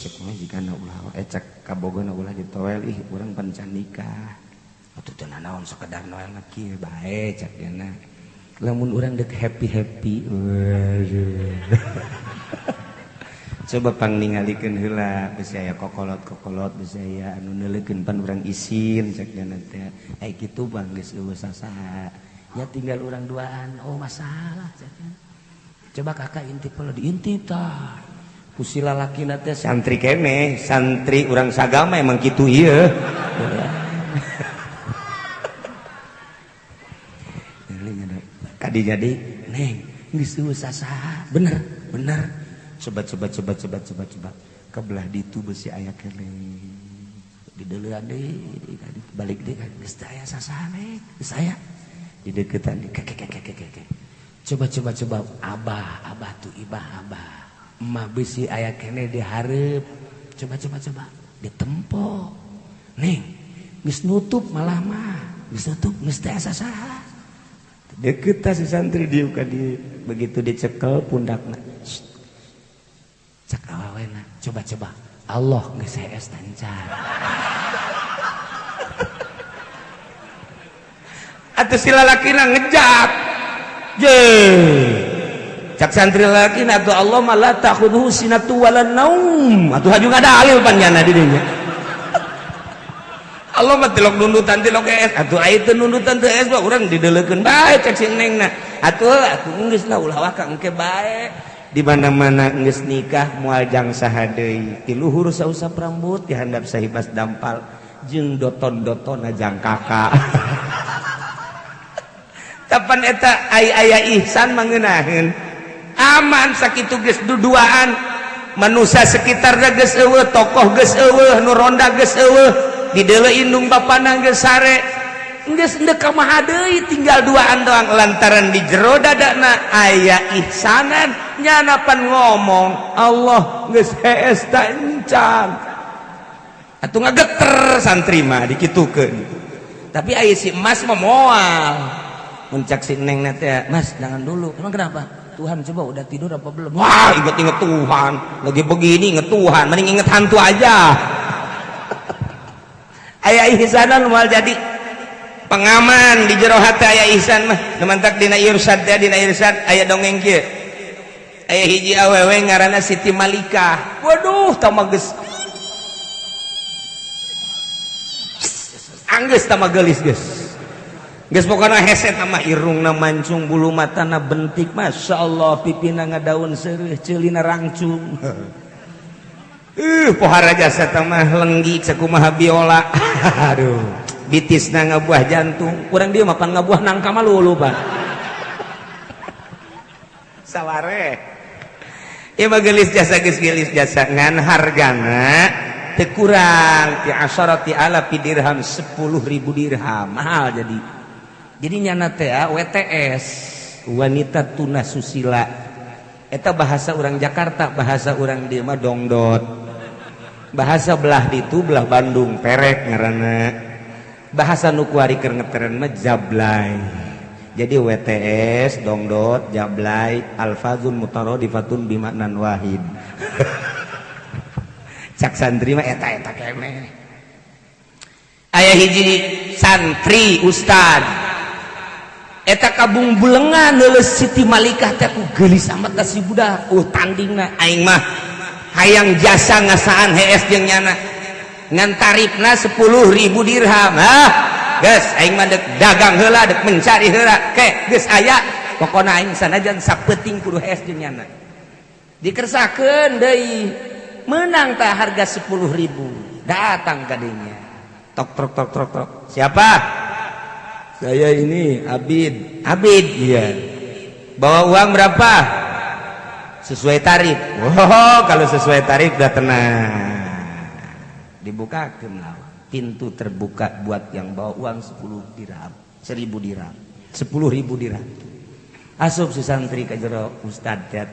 [SPEAKER 1] cek mah jika na ulah cek kabogohna ulah ditoel ih urang pan can nikah atuh teu naon sakedar Noel na kieu bae cek dina lamun urang deuk happy waduh coba pang ningalikeun heula geus aya kokolot geus aya anu neuleukeun pan urang isin cek dina teh ai kitu bang geus eueuh sasaha ya tinggal urang duaan oh masalah cek coba kakak intip kalau diintip tah pusila laki nate santri kene santri urang sagama emang gitu iya kadi jadi neng geus eueuh sasaha bener coba kebelah ditu besi aya kene dideuleuan deui balik deui geus teh aya sasaha neng geus aya di deukeutan coba abah tuh ibah abah emak besi aya kene dihareup coba ditempo nih geus nutup malah mah geus nutup geus teu asa saha deket ta si santri dieu ka dieu begitu dicekel pundakna cak awawena coba Allah geus hees tancar atuh si lalakina ngejak je cak santri lalakina atuh Allah mah la takhudhu sinatu wala naum atuh haju ngadalil panjana di dinya Allah mah tilok nundutan tilok es atuh aya teu nundutan teu es urang dideuleukeun bae cek si neng na atuh geus na ulah waka engke bae di mana-mana geus nikah moal jang saha deui ti luhur sausap rambut di handap sahibas dampal jeung doton-dotonna jang kakak kapan eta aya ihsan mangeunahkeun aman sakitu geus duduaan manusia sekitar geus eueuh tokoh geus eueuh nu ronda geus eueuh dideuleu indung bapana geus sare geus endeu kumaha deui tinggal duaan doang lantaran di jero dadana aya ihsanan nyana pan ngomong Allah geus hees tancan atuh ngageter santri mah dikitukeun tapi aya si emas mah moal muncak si neng teh mas jangan dulu emang kenapa Tuhan coba udah tidur apa belum wah inget Tuhan lagi begini inget Tuhan mending inget hantu aja aya ihsanan moal jadi pengaman di jero hati aya ihsan mah nemantak dina irsyad aya dongeng kieu aya hiji awewe ngaranna Siti Malikah waduh tamah geus anggeus tamah geulis geus pokona hese tamah irungna mancung bulu matana bentik masyaallah pipina ngadaun seureuh ceulina rangcung pohara jasa tamah lenggi sakumaha biola aduh bitisna ngabuah jantung kurang dia mapan ngabuah nangka malulu Pak saware ieu mah geulis jasa ngan hargana teu kurang ti asyarati alafi dirham 10.000 dirham mahal jadi nyana teh WTS wanita tuna susila eta bahasa orang Jakarta bahasa orang dieu mah dongdot bahasa belah ditu belah Bandung perek ngaranna bahasa nu kuari keur ngeteren mah jablay jadi WTS dongdot jablay alfazun mutaradifatun bimaknan wahid cak santri mah eta keneh aya hiji santri ustad eta kabung bulengan leuleus Siti Malikah teh ku geulis amat ka si budak tandingna aing mah hayang jasa ngasaan hees jeung nyana ngan tarifna 10.000 dirham geus aing mah deuk dagang heula deuk mencari heula ke geus aya pokona aing sanajan sapeuting kudu hees jeung nyana dikersakeun deui menang tah harga 10.000 datang ka dinya tok siapa saya ini Abid iya bawa uang berapa sesuai tarif kalau sesuai tarif udah tenang dibukakeun pintu terbuka buat yang bawa uang 10 dirham 1.000 dirham 10.000 dirham asup si santri ka jero ustad teh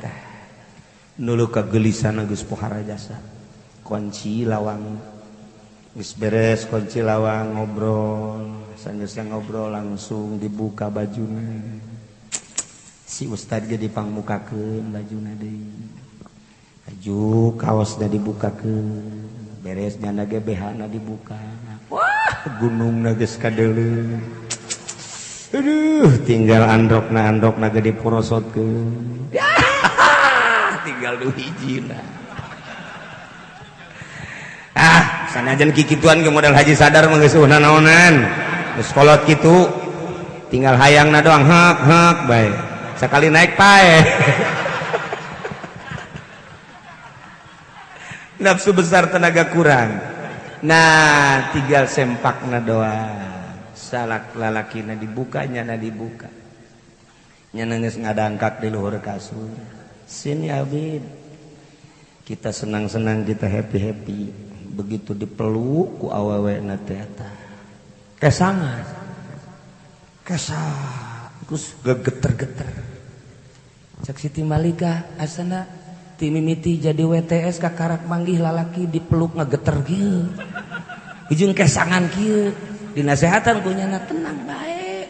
[SPEAKER 1] nulu kagelisan geus pohara jasa kunci lawang geus beres kunci lawang ngobrol sanjosna ngobrol langsung dibuka bajuna si ustad ge dipangmukakeun bajuna deui baju kaosna dibukakeun beres nyana ge BH na dibuka wah gunungna geus kadeuleuh aduh tinggal androkna ge diporosotkeun tinggal duh hijina sanajan kikituan ke modal haji sadar mah geus naonan geus kolot kitu tinggal hayangna doang hek bae sakali naik pae nafsu besar tenaga kurang nah tinggal sempakna doang salak lalakina dibuka nyana dibuka nyana geus ngadangkak di luhur kasur sini Abid kita senang-senang kita happy begitu dipeluk ku awewena teh eta kesangan terus gegeter-geter cak Siti Malikah asana mimiti jadi WTS kakarak manggih lalaki dipeluk ngegeter kieu ujung kesangan kieu dinasehatan kunyana tenang bae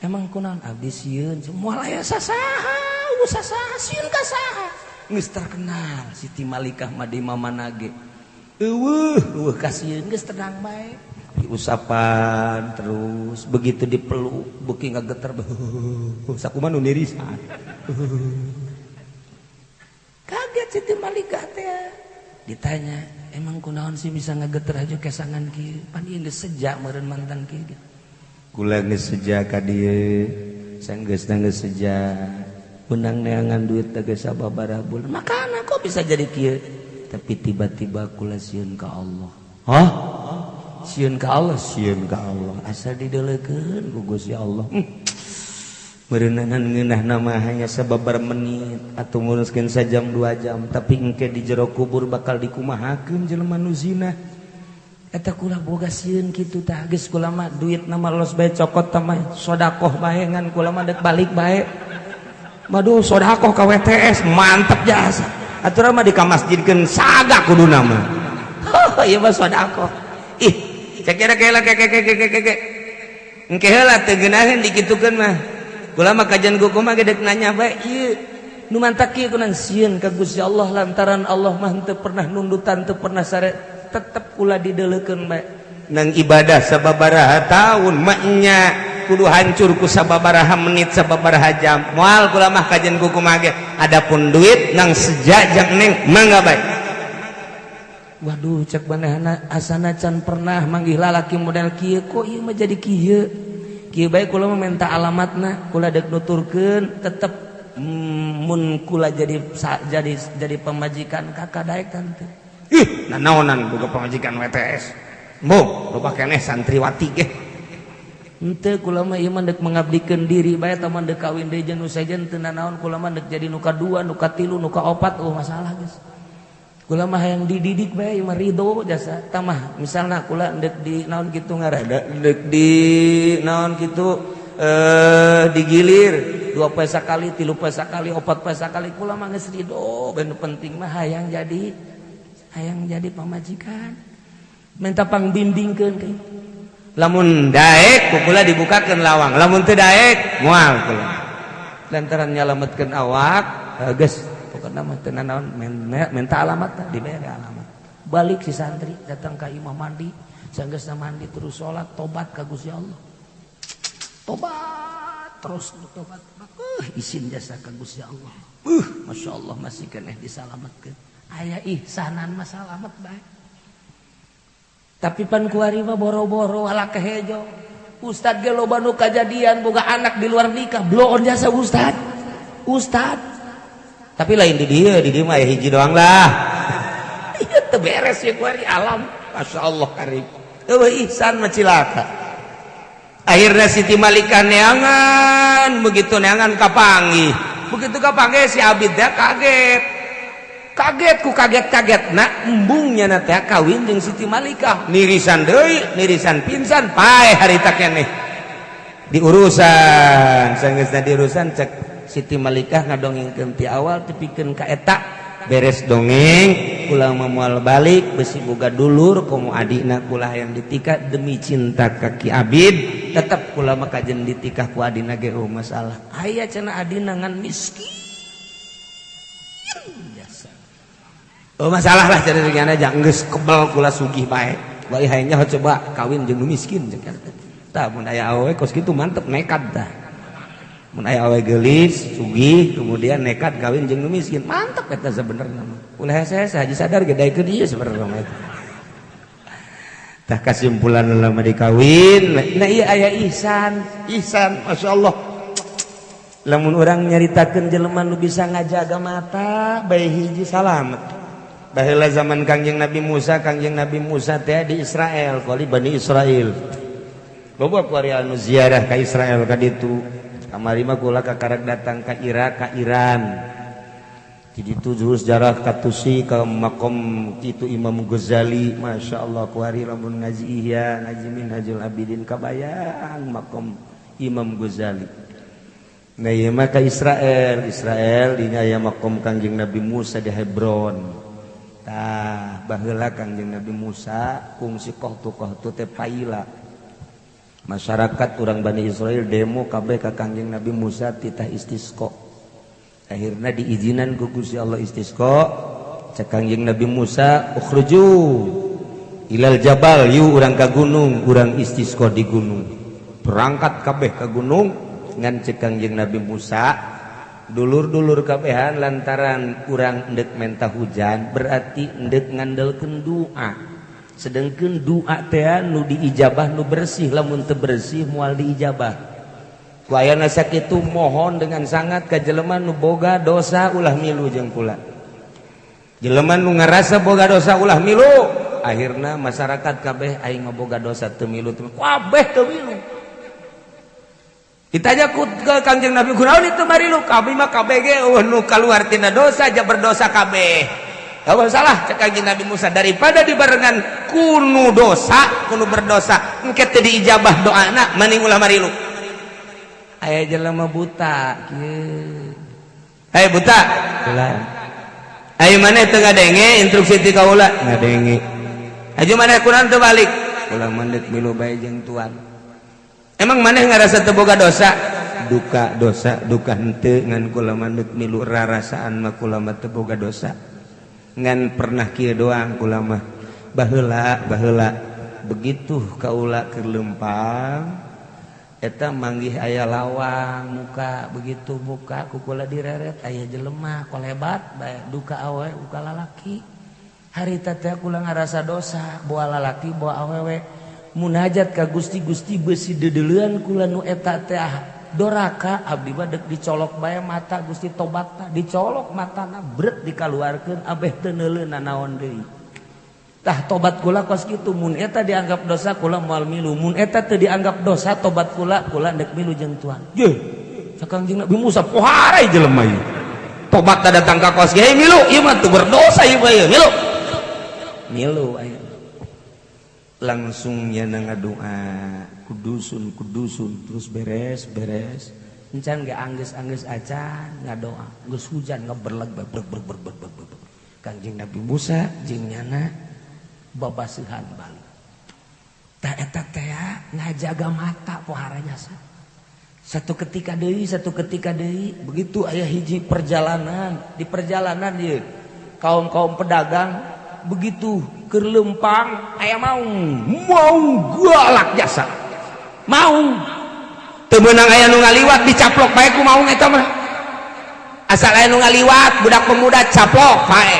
[SPEAKER 1] emang kunaon abdi sieun moal aya sasaha usaha sieun ka saha geus terkenal Siti Malikah mah di mamana ge eueuh ka sieun geus tenang bae diusapan terus begitu dipeluk beuki ngageter sakumaha nu nirisan kaget Siti Malikah teh ditanya emang kunaon sih bisa ngageter aja kesangan kieu pan ieu geus sejak meureun mantan kieu kula geus sejak ka dieu sanggeusna geus sejak undang neangan duit teh geus sababaraha bulan makana kok bisa jadi kieu tapi tiba-tiba kula sieun ka Allah hah sieun ka Allah asal dideulekeun ku Gusti Allah merenangan ngeunah nama hanya sababar menit atau muruskeun sajam 2 jam tapi engke di jero kubur bakal dikumahakeun jelema nu zina eta kula boga sieun kitu tah geus kula mah duit na los bae cokot tah mah sedekah bae ngan kula mah deuk balik bae maduh sedekah ka WTS mantep jasa aturan mah dikamasjidkeun sagak kuduna mah ieu mah sedekah ih cek kira-kira engke heula teu geunaheun dikitukeun mah kula mah kajian kumaha ge deuk nanya bae ieu nu mantak kieu kunaon sieun ka Gusti Allah lantaran Allah mah teu pernah nundutan teu pernah sare tetep kula dideulekeun bae nang ibadah sababaraha taun mah nya kudu hancur ku sababaraha menit sababaraha jam moal kula mah kajian kumaha ge adapun duit nang sejajang neng mangga bae waduh cek manehna asana can pernah manggih lalaki model kieu kok ieu mah jadi kieu kieu bae kula mah minta alamatna kula deuk nuturkeun tetep mun kula jadi pemajikan kakak daek tante ih nanaonan boga pemajikan WTS mbo loba keneh santriwati ge henteu kula mah ieu mah deuk mengabdikeun diri bae tah mah deuk kawin deui jeung nu sejen teu nanaon kula mah deuk jadi nu kadua nu katilu nu kaopat masalah geus kula mah hayang dididik bae ieu mah ridho jasa tah mah misalna kula deuk di naon kitu ngarada deuk di naon kitu digilir 2 poe sakali 3 poe sakali 4 poe sakali kula mah geus ridho ben penting mah hayang jadi pamajikan minta pangbimbingkeun ke lamun daek kula dibukakeun lawang lamun teu daek moal kula lantaran nyalametkeun awak geus pokokna mah teu naon minta alamat dibere alamat balik si santri datang ka imam mandi sanggeusna mandi terus salat tobat ka Gusti Allah tobat terus tobat izin jasa ka Gusti Allah masyaallah masih keneh disalametkeun aya ihsanan mah salamet bae tapi pan kuari mah boro-boro ala kehejo ustad ge loba nu kajadian boga anak di luar nikah bloon jasa ustad tapi lain di dia mah ya hiji doang lah ieu teu beres ya kuari alam masyaallah karim eueuh ihsan mah cilaka akhirna Siti Malikah neangan begitu neangan kapanggih begitu kapanggih si abid teh kaget ku kaget-kagetna embungnya na teh kawin jeung Siti Malikah nirisan deui nirisan pinsan pae harita keneh diurusan sanggeusna diurusan cek Siti Malikah ngadongengkeun ti awal tepikeun ka eta beres dongeng kula moal balik besi boga dulur komo adina kula hayang ditikah demi cinta ka Ki Abid tetep kula mah kajen ditikah ku adina ge masalah aya cenah adina ngan miskin masalah lah jadi dengan aja geus kebal kula sugih bae bae hayangnya coba kawin jeung nu miskin jeung tah mun aya awewe kos kitu mantep nekat tah mun aya awewe geulis sugih kemudian nekat kawin jeung nu miskin mantep eta sabenerna mah ulah hese haji sadar gedaikeun ieu sabenerna mah tah kasimpulan lama dikawin nah ieu aya ihsan masyaallah lamun urang nyaritakeun jelema nu bisa ngajaga mata bae hiji salamet baheula zaman Kangjeng Nabi Musa teh di Israel kali Bani Israel boba kuari anu ziarah ka Israel ka ditu kamari mah kula kakarek datang ka Irak ka Iran di ditu terus jarah ka Tusi ka makom kitu Imam Ghazali masyaallah kuari lamun ngaji Ihya ngaji Minhajul Abidin kabayang makom Imam Ghazali Nah ieu mah ka Israel dinya aya makom Kangjeng Nabi Musa di Hebron. Tah baheula Kangjeng Nabi Musa kungsi kohtu teh paila. Masyarakat urang Bani Israel demo kabeh ka Kangjeng Nabi Musa titah istisqa. Akhirna diizinan ku Gusti Allah istisqa. Cak Kangjeng Nabi Musa ukhruju ilal jabal yu urang ka gunung, urang istisqa di gunung. Berangkat kabeh ka gunung ngan cek Kangjeng Nabi Musa dulur-dulur kabehan lantaran urang endek mentah hujan berarti endek ngandelkeun doa. Sedengkeun doa teh nu diijabah nu bersih, lamun teu bersih moal diijabah. Ku ayana sakitu mohon dengan sangat ka jelema nu boga dosa ulah milu jeung kula. Jelema nu ngarasa boga dosa ulah milu, akhirna masyarakat kabeh aing boga dosa teu milu kabeh teu milu. Ditanya ku Kangjeng Nabi kunaon itu mari lu kabeh mah kabeh ge nu kaluar tina dosa aja berdosa kabeh. Kalau salah cek Kangjeng Nabi Musa daripada dibarengan kunu dosa, kunu berdosa engke teu diijabah doana mending ulah mari lu. Aya jelema buta kieu. Hei buta. Ulah. Aya maneh teu ngadenge instruksi ti kaula ngadenge. Aju maneh kunaon teu balik. Ulah mandek milu bae jeung tuan. Emang maneh ngarasa teu boga dosa? Duka dosa, duka henteu ngan kula mandek milu rarasaan mah kula mah teu boga dosa. Ngan pernah kieu doang kula mah. Baheula begitu kaula keur Leumpang eta manggih aya lawang muka begitu buka ku kula direret aya jelema kolebat bae duka awe duka lalaki. Harita teh kula ngarasa dosa boa lalaki boa awewe. Munajat ka Gusti besi dedeleuan kula nu eta teh doraka abdi mah deuk dicolok bae mata Gusti tobatna dicolok matana bret dikaluarkeun abeh teu neuleuna naon deui. Tah tobat kula kos kitu mun eta dianggap dosa kula moal milu, mun eta teu dianggap dosa tobat kula deuk milu jeung Tuhan. Ye, sakangjeng Nabi Musa poharai jelema ieu. Tobatna datang ka kos ge milu, ieu mah teu berdosa ieu mah milu. Milu aya. Langsung nya ngadoa kudusun terus beres encan ge anggeus acan ngadoa geus hujan ngeberleg breg Kangjeng Nabi Musa jeung nyana babaseuhan balik tah eta teh ngajaga mata poharanya satu ketika deui begitu aya hiji perjalanan di perjalanan ieu kaum pedagang begitu ke Leumpang aya mau galak jasa mau teu meunang aya nu ngaliwat dicaplok bae ku maung eta mah asal aya nu ngaliwat budak pemuda caplok bae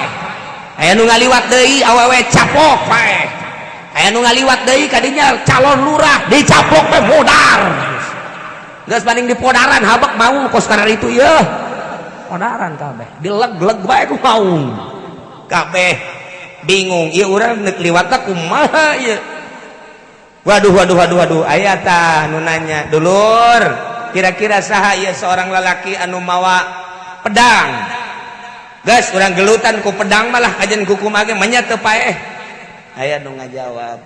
[SPEAKER 1] aya nu ngaliwat deui awewe caplok bae aya nu ngaliwat deui kadinya calon lurah dicaplok bae modar geus banding dipodaran habak maung kos kana itu ieu podaran kabeh dileg-leg bae ku maung kabeh bingung ieu urang neuk liwatna kumaha ieu. Waduh aya tah nu nanya dulur kira-kira saha ieu seorang lalaki anu mawa pedang geus urang gelutan ku pedang malah kajen ku kumaha ge manya teu paeh aya nu ngajawab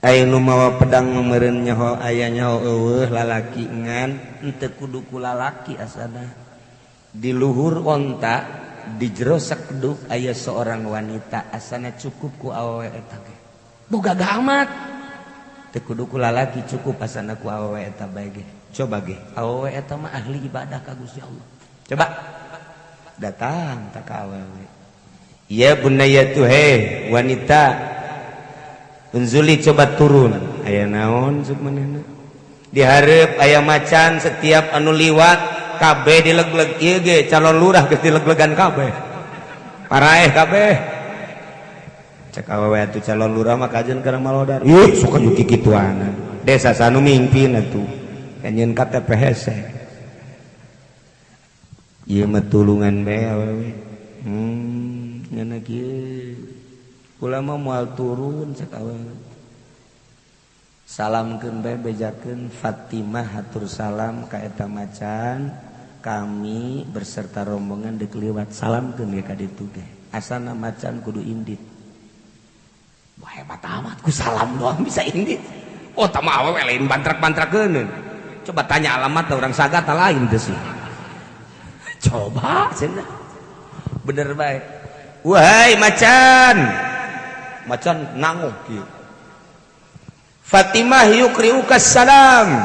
[SPEAKER 1] aya nu mawa pedang meureun nyaho aya nyaho eueuh lalaki ngan henteu kudu ku lalaki asana di luhur onta di jero sakeduk aya seorang wanita asana cukup ku awewe eta ge boga amat teu kudu ku lalaki cukup asana ku awewe eta bae ge coba ge awewe eta mah ahli ibadah ka Gusti Allah coba datang ta ka awewe ya bunayatu he wanita unzuli coba turun aya naon ceuk manehna dihareup aya macan setiap anu liwat kabeh dileg-leg ieu ge calon lurah geus dileg-legan kabeh. Paraeh kabeh. Cek awewe atuh calon lurah mah kajen kana malodar. Ih, sok aju kikituana. Desa sanu mimpin atuh. Kanyeun KTP hese. Ieu mah tulungan bae awewe. Nyana kieu. Kula mah moal turun cek awewe. Salamkeun bae bejakeun Fatimah hatur salam ka eta macan. Kami berserta rombongan deuk liwat salamkeun ge ka ditu ge. Asana macan kudu indit. Wah hebat amat ku salam doang bisa indit. Oh tah mah awewe lain bantrak-bantrakeun. Coba tanya alamat orang sagata lain tuh sih. Coba cenah. Bener baik. Wahai macan nanguk kieu. Fatimah yukriukas salam.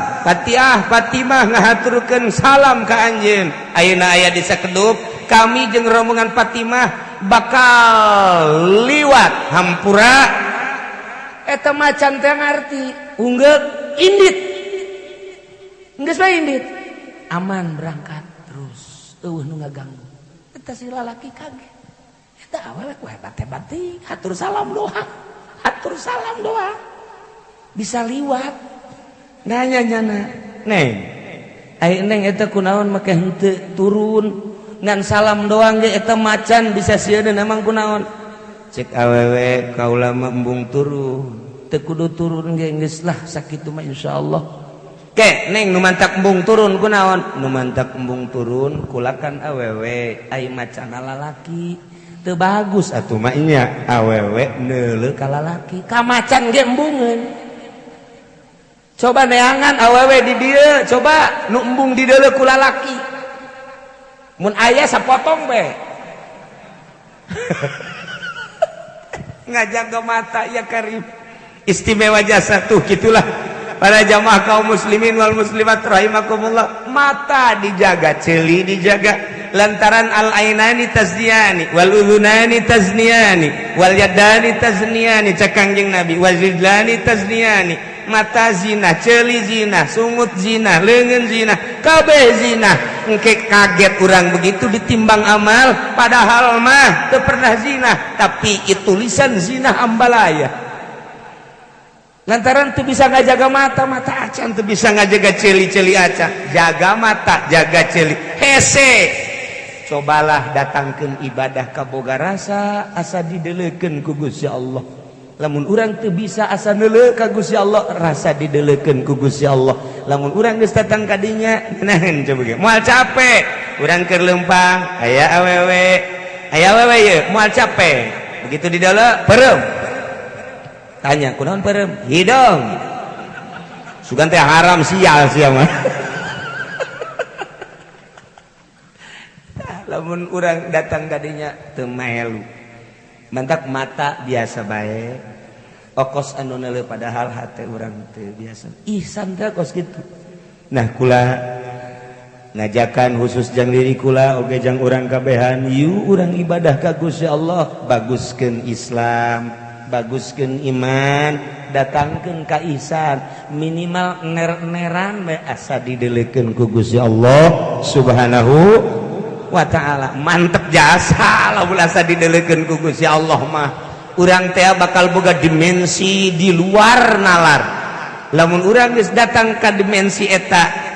[SPEAKER 1] Fatimah ngahaturkeun salam ka anjeun. Ayeuna aya di sakedup kami jeung rombongan Fatimah bakal liwat hampura. Eta macan teh ngarti unggek indit. Geus bae indit. Aman berangkat terus. Eueuh nu ngaganggu. Eta si lalaki kaget. Eta awewe ku hebat-hebat teh, hatur salam doang. Bisa liwat. Nanya-nyana, "Neng, ai neng eta kunaon make henteu turun ngan salam doang ge eta macan bisa sieun emang kunaon?" Cek awewe kaula mah embung turun. Teu kudu turun ge geus lah sakitu mah insyaallah. Ke neng nu mantak embung turun kunaon? Nu mantak embung turun kulakan awewe ai macan lalaki. Teu bagus atuh mah nya awewe neuleuh ka lalaki. Ka macan ge embungeun. Coba neangan awewe di dieu, coba nu embung di deuleu ku lalaki. Mun aya sapotong be. Ngajaga mata ya Karim. Istimewa jasa tuh gitulah. Para jamaah kaum muslimin wal muslimat rahimakumullah, mata dijaga, celi dijaga. Lantaran al-ainani tazniyani wal udhunani tazniyani wal yadani tazniyani cak Kangjeng Nabi wal rijlani tazniyani. Mata zina, celi zina, sungut zina, leungeun zina, kabeh zina. Engke kaget urang begitu ditimbang amal, padahal mah teu pernah zina, tapi itu tulisan zina ambalaya. Lantaran teu bisa ngajaga mata acan teu bisa ngajaga celi-celi acan. Jaga mata, jaga celi. Hese. Cobalah datangkeun ibadah ka boga rasa asa dideuleukeun ku Gusti Allah. Lamun urang teu bisa asa neuleuh ka Gusti Allah, rasa dideuleukeun ku Gusti Allah. Lamun urang geus datang ka dinya, nahen coba ge. Moal capek, urang keur leumpang, aya awewe ye, moal capek. Begitu di dalam, perem. Tanya, kunaon perem? Hidung. Sugan teh haram sial sia mah. Lamun urang datang ka dinya teu melu. Mantak mata biasa bae, okos anu neuleuh padahal hate urang teu biasa. Ihsan teh kos kitu. Nah kula ngajakan khusus jang diri kula oge jang urang kabehan, yu urang ibadah ka Gusti Allah, baguskeun Islam, baguskeun iman, datangkeun ka ihsan, minimal ner-neran bae asa dideuleukeun ku Gusti Allah Subhanahu wa ta'ala. Mantep jasa lamun asa dideuleukeun ku Gusti Allah mah urang teh bakal boga dimensi di luar nalar. Lamun urang geus datang ka dimensi eta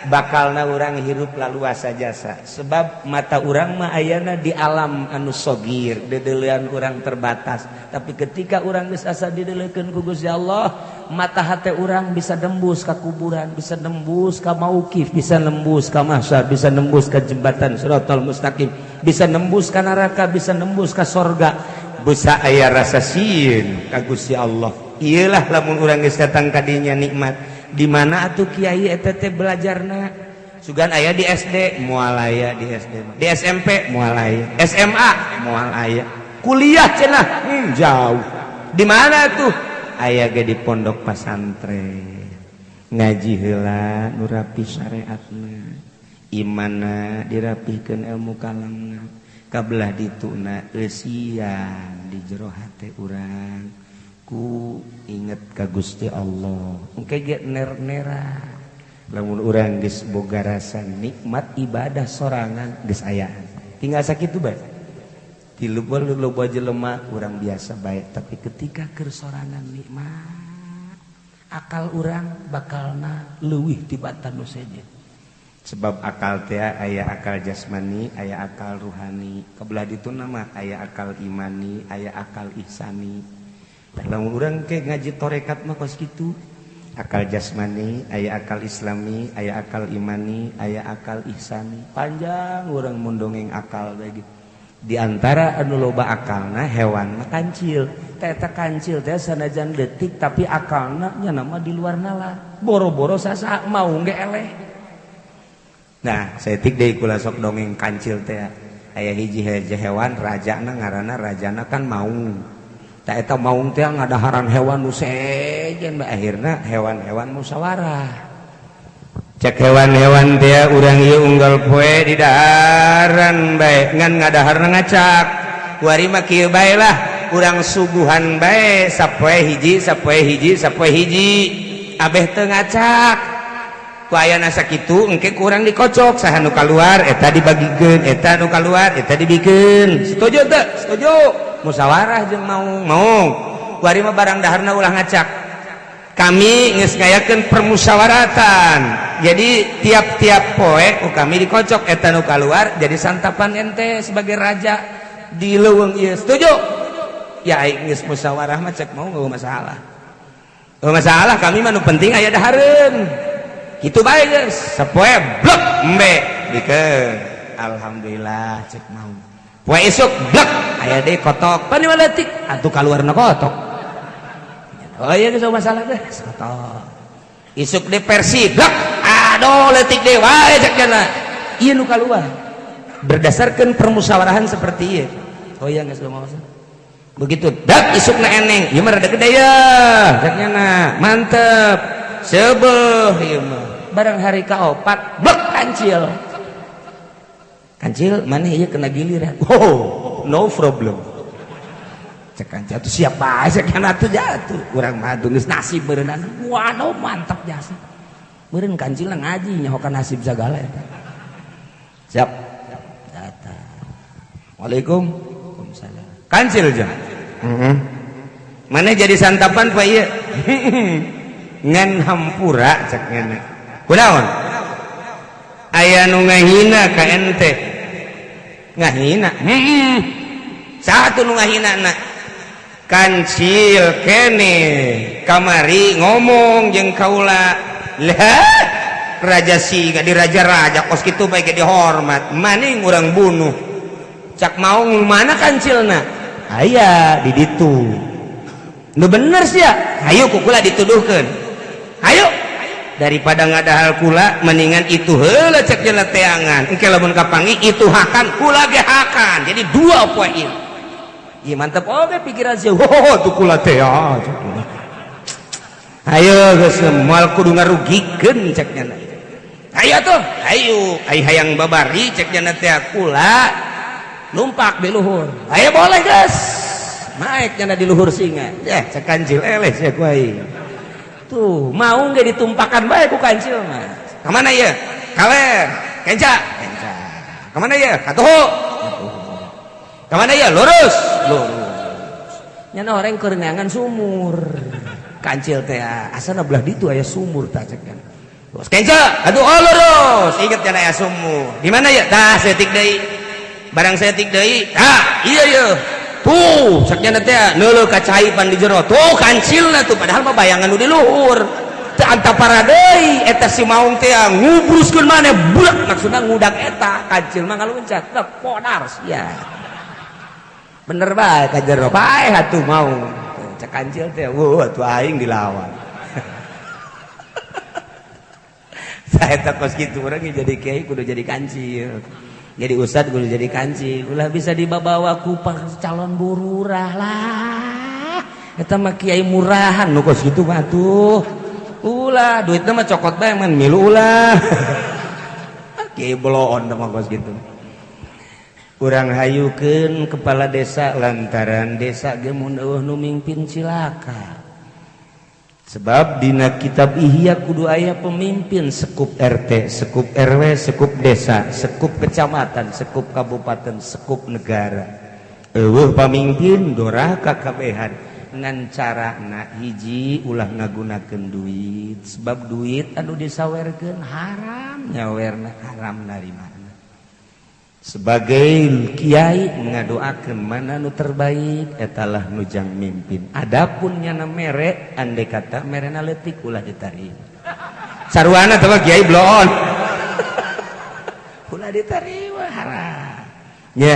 [SPEAKER 1] bakalna urang hirup laluasa jasa. Sebab mata urang mah ayana di alam anu sogir, dedeleuan urang terbatas. Tapi ketika urang geus asa dideuleukeun ku Gusti Allah, mata hate urang bisa nembus ka kuburan, bisa nembus ka mauqif, bisa nembus ka mahsyar, bisa nembus ka jembatan Shiratal Mustaqim, bisa nembus ka neraka, bisa nembus ka sorga. Bisa aya rasa sieun ka Gusti Allah. Iyalah lamun urang geus datang ka dinya nikmat. Di mana atuh kiai eta teh belajarna? Sugan aya di SD, moal aya di SD. Di SMP moal aya. SMA moal aya. Kuliah cenah jauh. Di mana tuh? Aya ge di pondok pesantren. Ngaji heula nu rapi syariatna. Imanna dirapihkeun ilmu kalamna. Kabelah dituna eusian di jero hate urang. Ku inget ka Gusti Allah. Engke ge ner-nera. Lamun urang geus boga rasa nikmat ibadah sorangan geus aya. Tinggal sakitu bae. Di loba jelema urang biasa bae, tapi ketika keur sorangan nikmat, akal urang bakalna leuwih tibatan nu sejen. Sebab akal teh aya akal jasmani, aya akal ruhani. Kabelah dituna mah aya akal imani, aya akal ihsani. Lamun urang ke ngaji torekat mah kos kitu. Akal jasmani, aya akal islami, aya akal imani, aya akal ihsani. Panjang urang mun dongeng akal bae gitu. Di antara anu loba akalna hewan mah kancil. Eta kancil teh sanajan detik tapi akalna nya nama di luar nalar. Boro-boro sasa mau ge eleh. Nah, saeutik deui kula sok dongeng kancil teh. Aya hiji hewan rajana ngaranna rajana kan maung. Ta eta maung teh ngadaharan hewan nu sejen akhirna hewan-hewan musyawarah. Cek hewan-hewan teh urang ieu unggal poe di daharan bae ngan ngadaharna ngacak. Kuari mah kieu bae lah, urang suguhan bae sapoe hiji sapoe hiji sapoe hiji. Abeh teu ngacak. Ku ayana sakitu engke kurang dikocok saha nu kaluar eta dibagikeun, eta nu kaluar eta dibikeun. Setuju teu? Setuju. Musyawarah jeung maung. Kuari mah barang daharna ulah ngacak. Kami geus ngayakeun permusyawaratan. Jadi tiap-tiap poe kami dikocok eta nu kaluar jadi santapan ente sebagai raja di leuweung ieu. Setuju? Ya aing geus musyawarah mah cek mau enggak masalah. Enggak masalah, kami mah nu penting aya dahareun. Kitu bae geus. Sapoe blek embe dikeun. Alhamdulillah cek mau. Poe esuk blek aya deui kotok. Pan leutik atuh kaluarna kotok. Oh iya geus masalah geus kotok. Isuk de Persi blek aduh leutik deui wae cek cenah. Ieu nu kaluar. Berdasarkan permusyawarahan seperti ieu. Oh iya geus masalah. Begitu dak isukna eneng, ieu mah rada gede ya. Cek cenah. Mantep. Sebeuh ieu mah. Barang hari kaopat blek kancil. Kancil maneh ieu kena giliran. Oh, no problem. Cekan jatuh siap bae cekan atuh jatuh urang mah geus nasib beureunan waduh mantap jasa meureun kancilna ngaji nyahokan nasib sagala eta siap datang Waalaikumsalam kancil jeung maneh jadi santapan pa ieu ngan hampura cek ngana kunaon aya nu ngahina ka ente ngahina satu nu ngahinana kancil kene kamari ngomong jeung kaula lah raja siga di raja-raja kos kitu bae ge dihormat maning urang bunuh cak mau mana kancilna aya di ditu nu bener sia hayu ku kula dituduhkeun hayu daripada ngadahal kula mendingan itu heula cek jelema teangan engke lamun kapanggih itu hakan kula ge hakan jadi dua poin. Iya mantap oke pikiran sih. Oh tuh kula teh ya. Ayo geus moal kudu ngarugikeun cek nya. Ayo tuh, ayo hayang babari cek nya teh kula numpak di luhur. Ayo boleh geus. Naik nya di luhur singa. Cek kancil eleh sia ku aing. Tuh, mau ge ditumpakan bae ku kancil mah. Ka mana ieu? Kaler, kenca. Ka mana ieu? Katuhu. Kemana ya? Lurus. Nyana orang kerenangan sumur. Kancil teh asana belah ditu aya sumur tah cek kan. Terus kenca, aduh oh lurus. Ingat cenah aya sumur. Di mana ya? Tah setik deui. Barang setik deui. Tah, iya ieu. Tuh, cek cenah teh neuleuh ka caipan di jero. Tuh kancilna tuh padahal mah bayangan nu di luhur. Teu antapara deui eta si maung teh ngubruskeun maneh budak maksudna ngudag eta. Kancil mah ngaluncat. Teh podar sia. Bener bae ka jero bae atuh mau cek kancil teh atuh aing dilawan saeta kos kitu urang jadi kiai kudu jadi kancil jadi ustad kudu jadi kancil ulah bisa dibawa ku calon bururah lah eta mah kiai murahan nu kos kitu mah tuh ulah duitna mah cokot bae man milu ulah kiai bloon mah kos kitu. Urang hayukeun kepala desa lantaran desa ge mun eueuh nu mingpin cilaka. Sebab dina kitab Ihya kudu aya pemimpin sekup RT, sekup RW, sekup desa, sekup kecamatan, sekup kabupaten, sekup negara. Eueuh pamimpin dorah kakabehan ngan carana hiji ulah ngagunakeun duit sebab duit anu disawerkeun haram nyawerna haram narimana. Sebagai kiai ngadoakeun mana nu terbaik etalah nu jang mimpin. Adapun nyana mere andai kata merena leutik ulah ditarima. Saruana teh kiai bloon. Ulah ditarima haram. Nya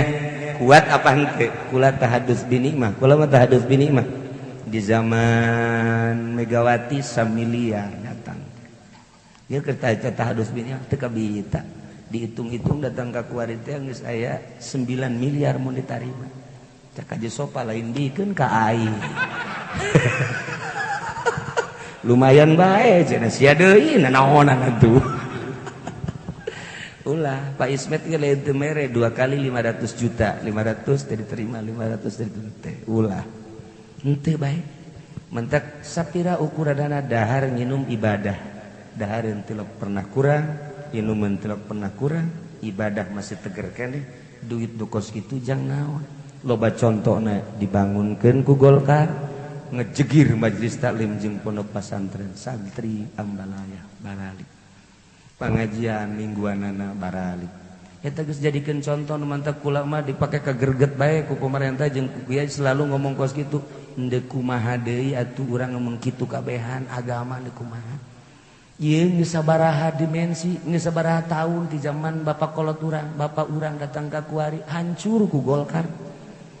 [SPEAKER 1] kuat apa henteu? Kula tahadus binikmah. Kula mah tahadus binikmah. Di zaman Megawati 1 miliar datang. Ieu keur tahadus binikmah teu kabita. Dihitung-hitung datang ka kuari teh geus aya 9 miliar mun ditarima. Cak aja sopa lain dikeun ka aing. Lumayan bae cenah sia deui nanaonan atuh. Ulah Pak Ismet ge lain teu mere 2 kali 500 juta, 500 teh diterima, 500 teh teh. Ulah. Henteu bae. Mentak sapira ukuranana dahar nginum ibadah. Dahar teu pernah kurang, inuman teu pernah kurang, ibadah masih teger keneh, duit dukos kitu jang naon. Loba contona dibangunkeun ku Golkar. Ngejegir majelis taklim jeung pondok pesantren santri Ambalaya baralik pengajian mingguanana baralik eta geus jadikeun contoh nu mantap kula mah dipake kagerget bae ku pamarentah jeung ku kiai selalu ngomong kos kitu henteu kumaha deui atuh urang ngomong kitu kabehan agama henteu kumaha ieu geus sabaraha dimensi geus sabaraha taun di zaman bapak kolot urang bapak urang datang ka kuari hancur ku Golkar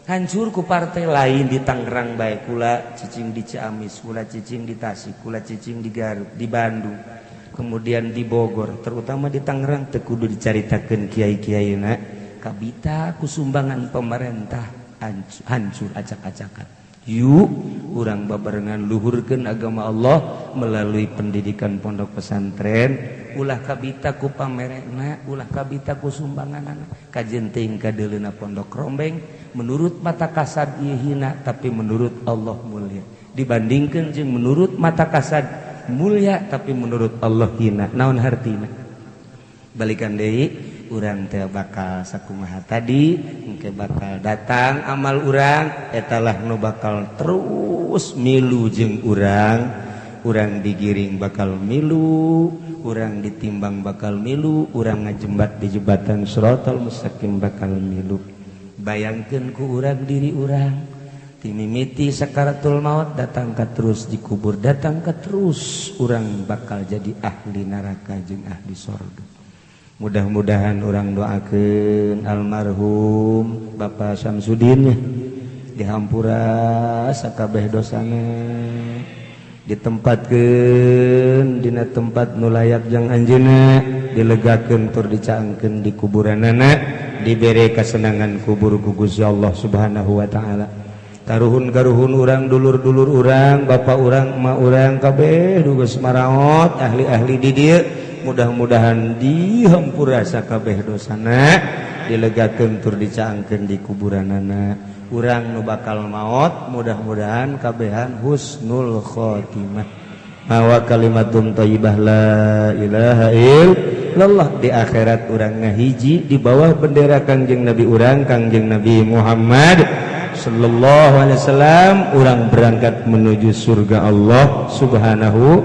[SPEAKER 1] hancur ku partai lain di Tangerang bae kula cicing di Ciamis, kula cicing di Tasik, kula cicing di Garut, di Bandung, kemudian di Bogor, terutama di Tangerang teu kudu dicaritakeun kiai-kiaina kabita ku sumbangan pemerintah hancur acak-acakan. Yuk urang babarengan luhurkeun agama Allah melalui pendidikan pondok pesantren, ulah kabita ku pamerena, ulah kabita ku sumbanganana, kajen teuing kadeuleuna pondok rombeng. Menurut mata kasad ieu hina tapi menurut Allah mulia. Dibandingkeun jeung menurut mata kasad mulia tapi menurut Allah hina. Naon hartina? Balikan deui urang teh bakal sakumaha tadi engke bakal datang amal urang etalah nu bakal terus milu jeung urang. Urang digiring bakal milu, urang ditimbang bakal milu, urang ngajembat di jembatan Shiratal Mustaqim bakal milu. Bayangkeun ku urang diri urang timimiti sakaratul maut datang ka terus dikubur datang ka terus urang bakal jadi ahli neraka jeung ahli surga. Mudah-mudahan urang doakeun almarhum Bapak Syamsuddin dihampura sakabeh dosana ditempatkeun dina tempat nu layak jeung anjeunna dilegakeun tur dicaangkeun di kuburanana dibere kesenangan kubur ku Gusti Allah Subhanahu wa taala. Karuhun-karuhun urang dulur-dulur urang, bapak urang, emak urang kabeh geus maraot ahli-ahli di dieu mudah-mudahan dihampura sakabeh dosana dilegakeun tur dicaangkeun di kuburanana. Urang nu bakal maot mudah-mudahan kabehan husnul khotimah. Mawa kalimatun thayyibah la ilaha illallah di akhirat urang ngahiji di bawah bendera Kangjeng Nabi urang Kangjeng Nabi Muhammad sallallahu alaihi wasallam urang berangkat menuju surga Allah Subhanahu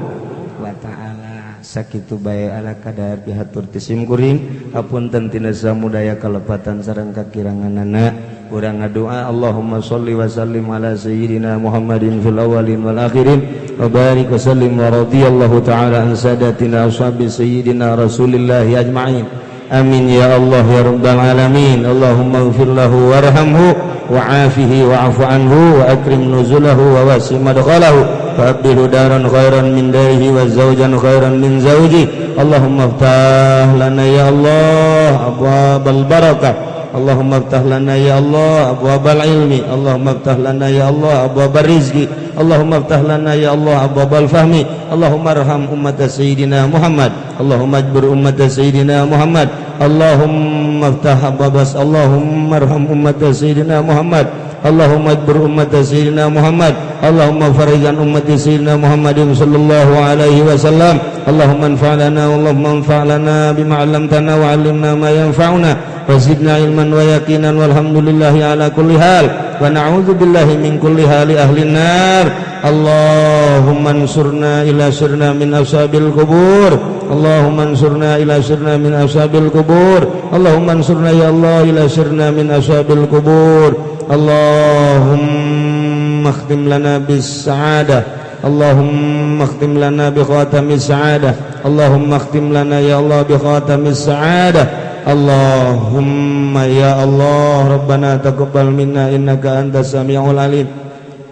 [SPEAKER 1] wa taala. Sakitu bae ala kadar pihatur tisim kuring hapunten tina samudaya kalepatan sareng kakiranganana. Urang ngadoa Allahumma sholli wa sallim ala sayyidina Muhammadin fil awwalin wal akhirin wa barik wa sallim wa radiyallahu ta'ala an sadatina ashabi sayyidina Rasulillah ajma'in. Amin ya Allah ya rabbal alamin. Allahumma ighfir lahu warhamhu wa'afihi wa'fu anhu wa akrim nuzulahu wa wasi' madkhalahu wa abdilhu daran khairan min darihi wa zawjan khairan min zawji. Allahumma iftah lana ya Allah abwabal barakah. Allahumma iftah lana ya Allah abwabal ilmi. Allahumma iftah lana ya Allah abwabal rizqi. Allahumma iftah lana ya Allah abwabal fahmi. Allahumma arham ummat sayyidina Muhammad. Allahumma ajbur ummat sayyidina Muhammad. Allahumma iftah abwabas. Allahumma arham ummat sayyidina Muhammad. Allahumma ajbur ummat sayyidina Muhammad. Allahumma farijan ummat sayyidina Muhammadin sallallahu alaihi wasallam. Allahumma anfa'lana Allahumma anfa'lana bima 'allamtana wa 'allimna ma yanfa'una wa zidna ilman wa yaqinan walhamdulillahi ala kulli hal wa na'udzu billahi min kulli hali ahli nar. Allahumma ansurna ila sirna min ashabil qubur. Allahumma ansurna ila sirna min ashabil qubur. Allahumma ansurna ya Allah ila sirna min ashabil qubur. Allahumma akhtim lana bis sa'adah. Allahumma akhtim lana bi khatamis sa'adah. Allahumma akhtim lana ya Allah bi khatamis sa'adah.
[SPEAKER 2] Allahumma ya Allah Rabbana taqabbal minna innaka antas samiul alim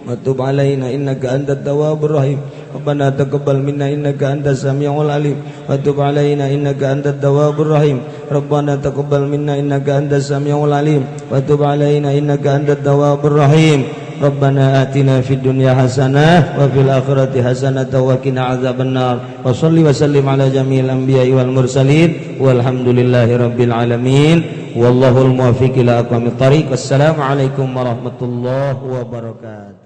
[SPEAKER 2] wa tub alaina innaka antat tawwabur rahim Rabbana taqabbal minna innaka antas samiul alim wa tub alaina innaka antat tawwabur rahim Rabbana taqabbal minna innaka antas samiul alim wa tub alaina innaka antat tawwabur rahim Rabbana atina fid dunya hasanah wa fil akhirati hasanah wa qina adzabannar wa shalli wa sallim ala jami'il anbiya'i wal mursalin walhamdulillahi rabbil alamin wallahul muwaffiq ila aqwamit thariq. Wassalamu alaikum warahmatullahi wabarakatuh.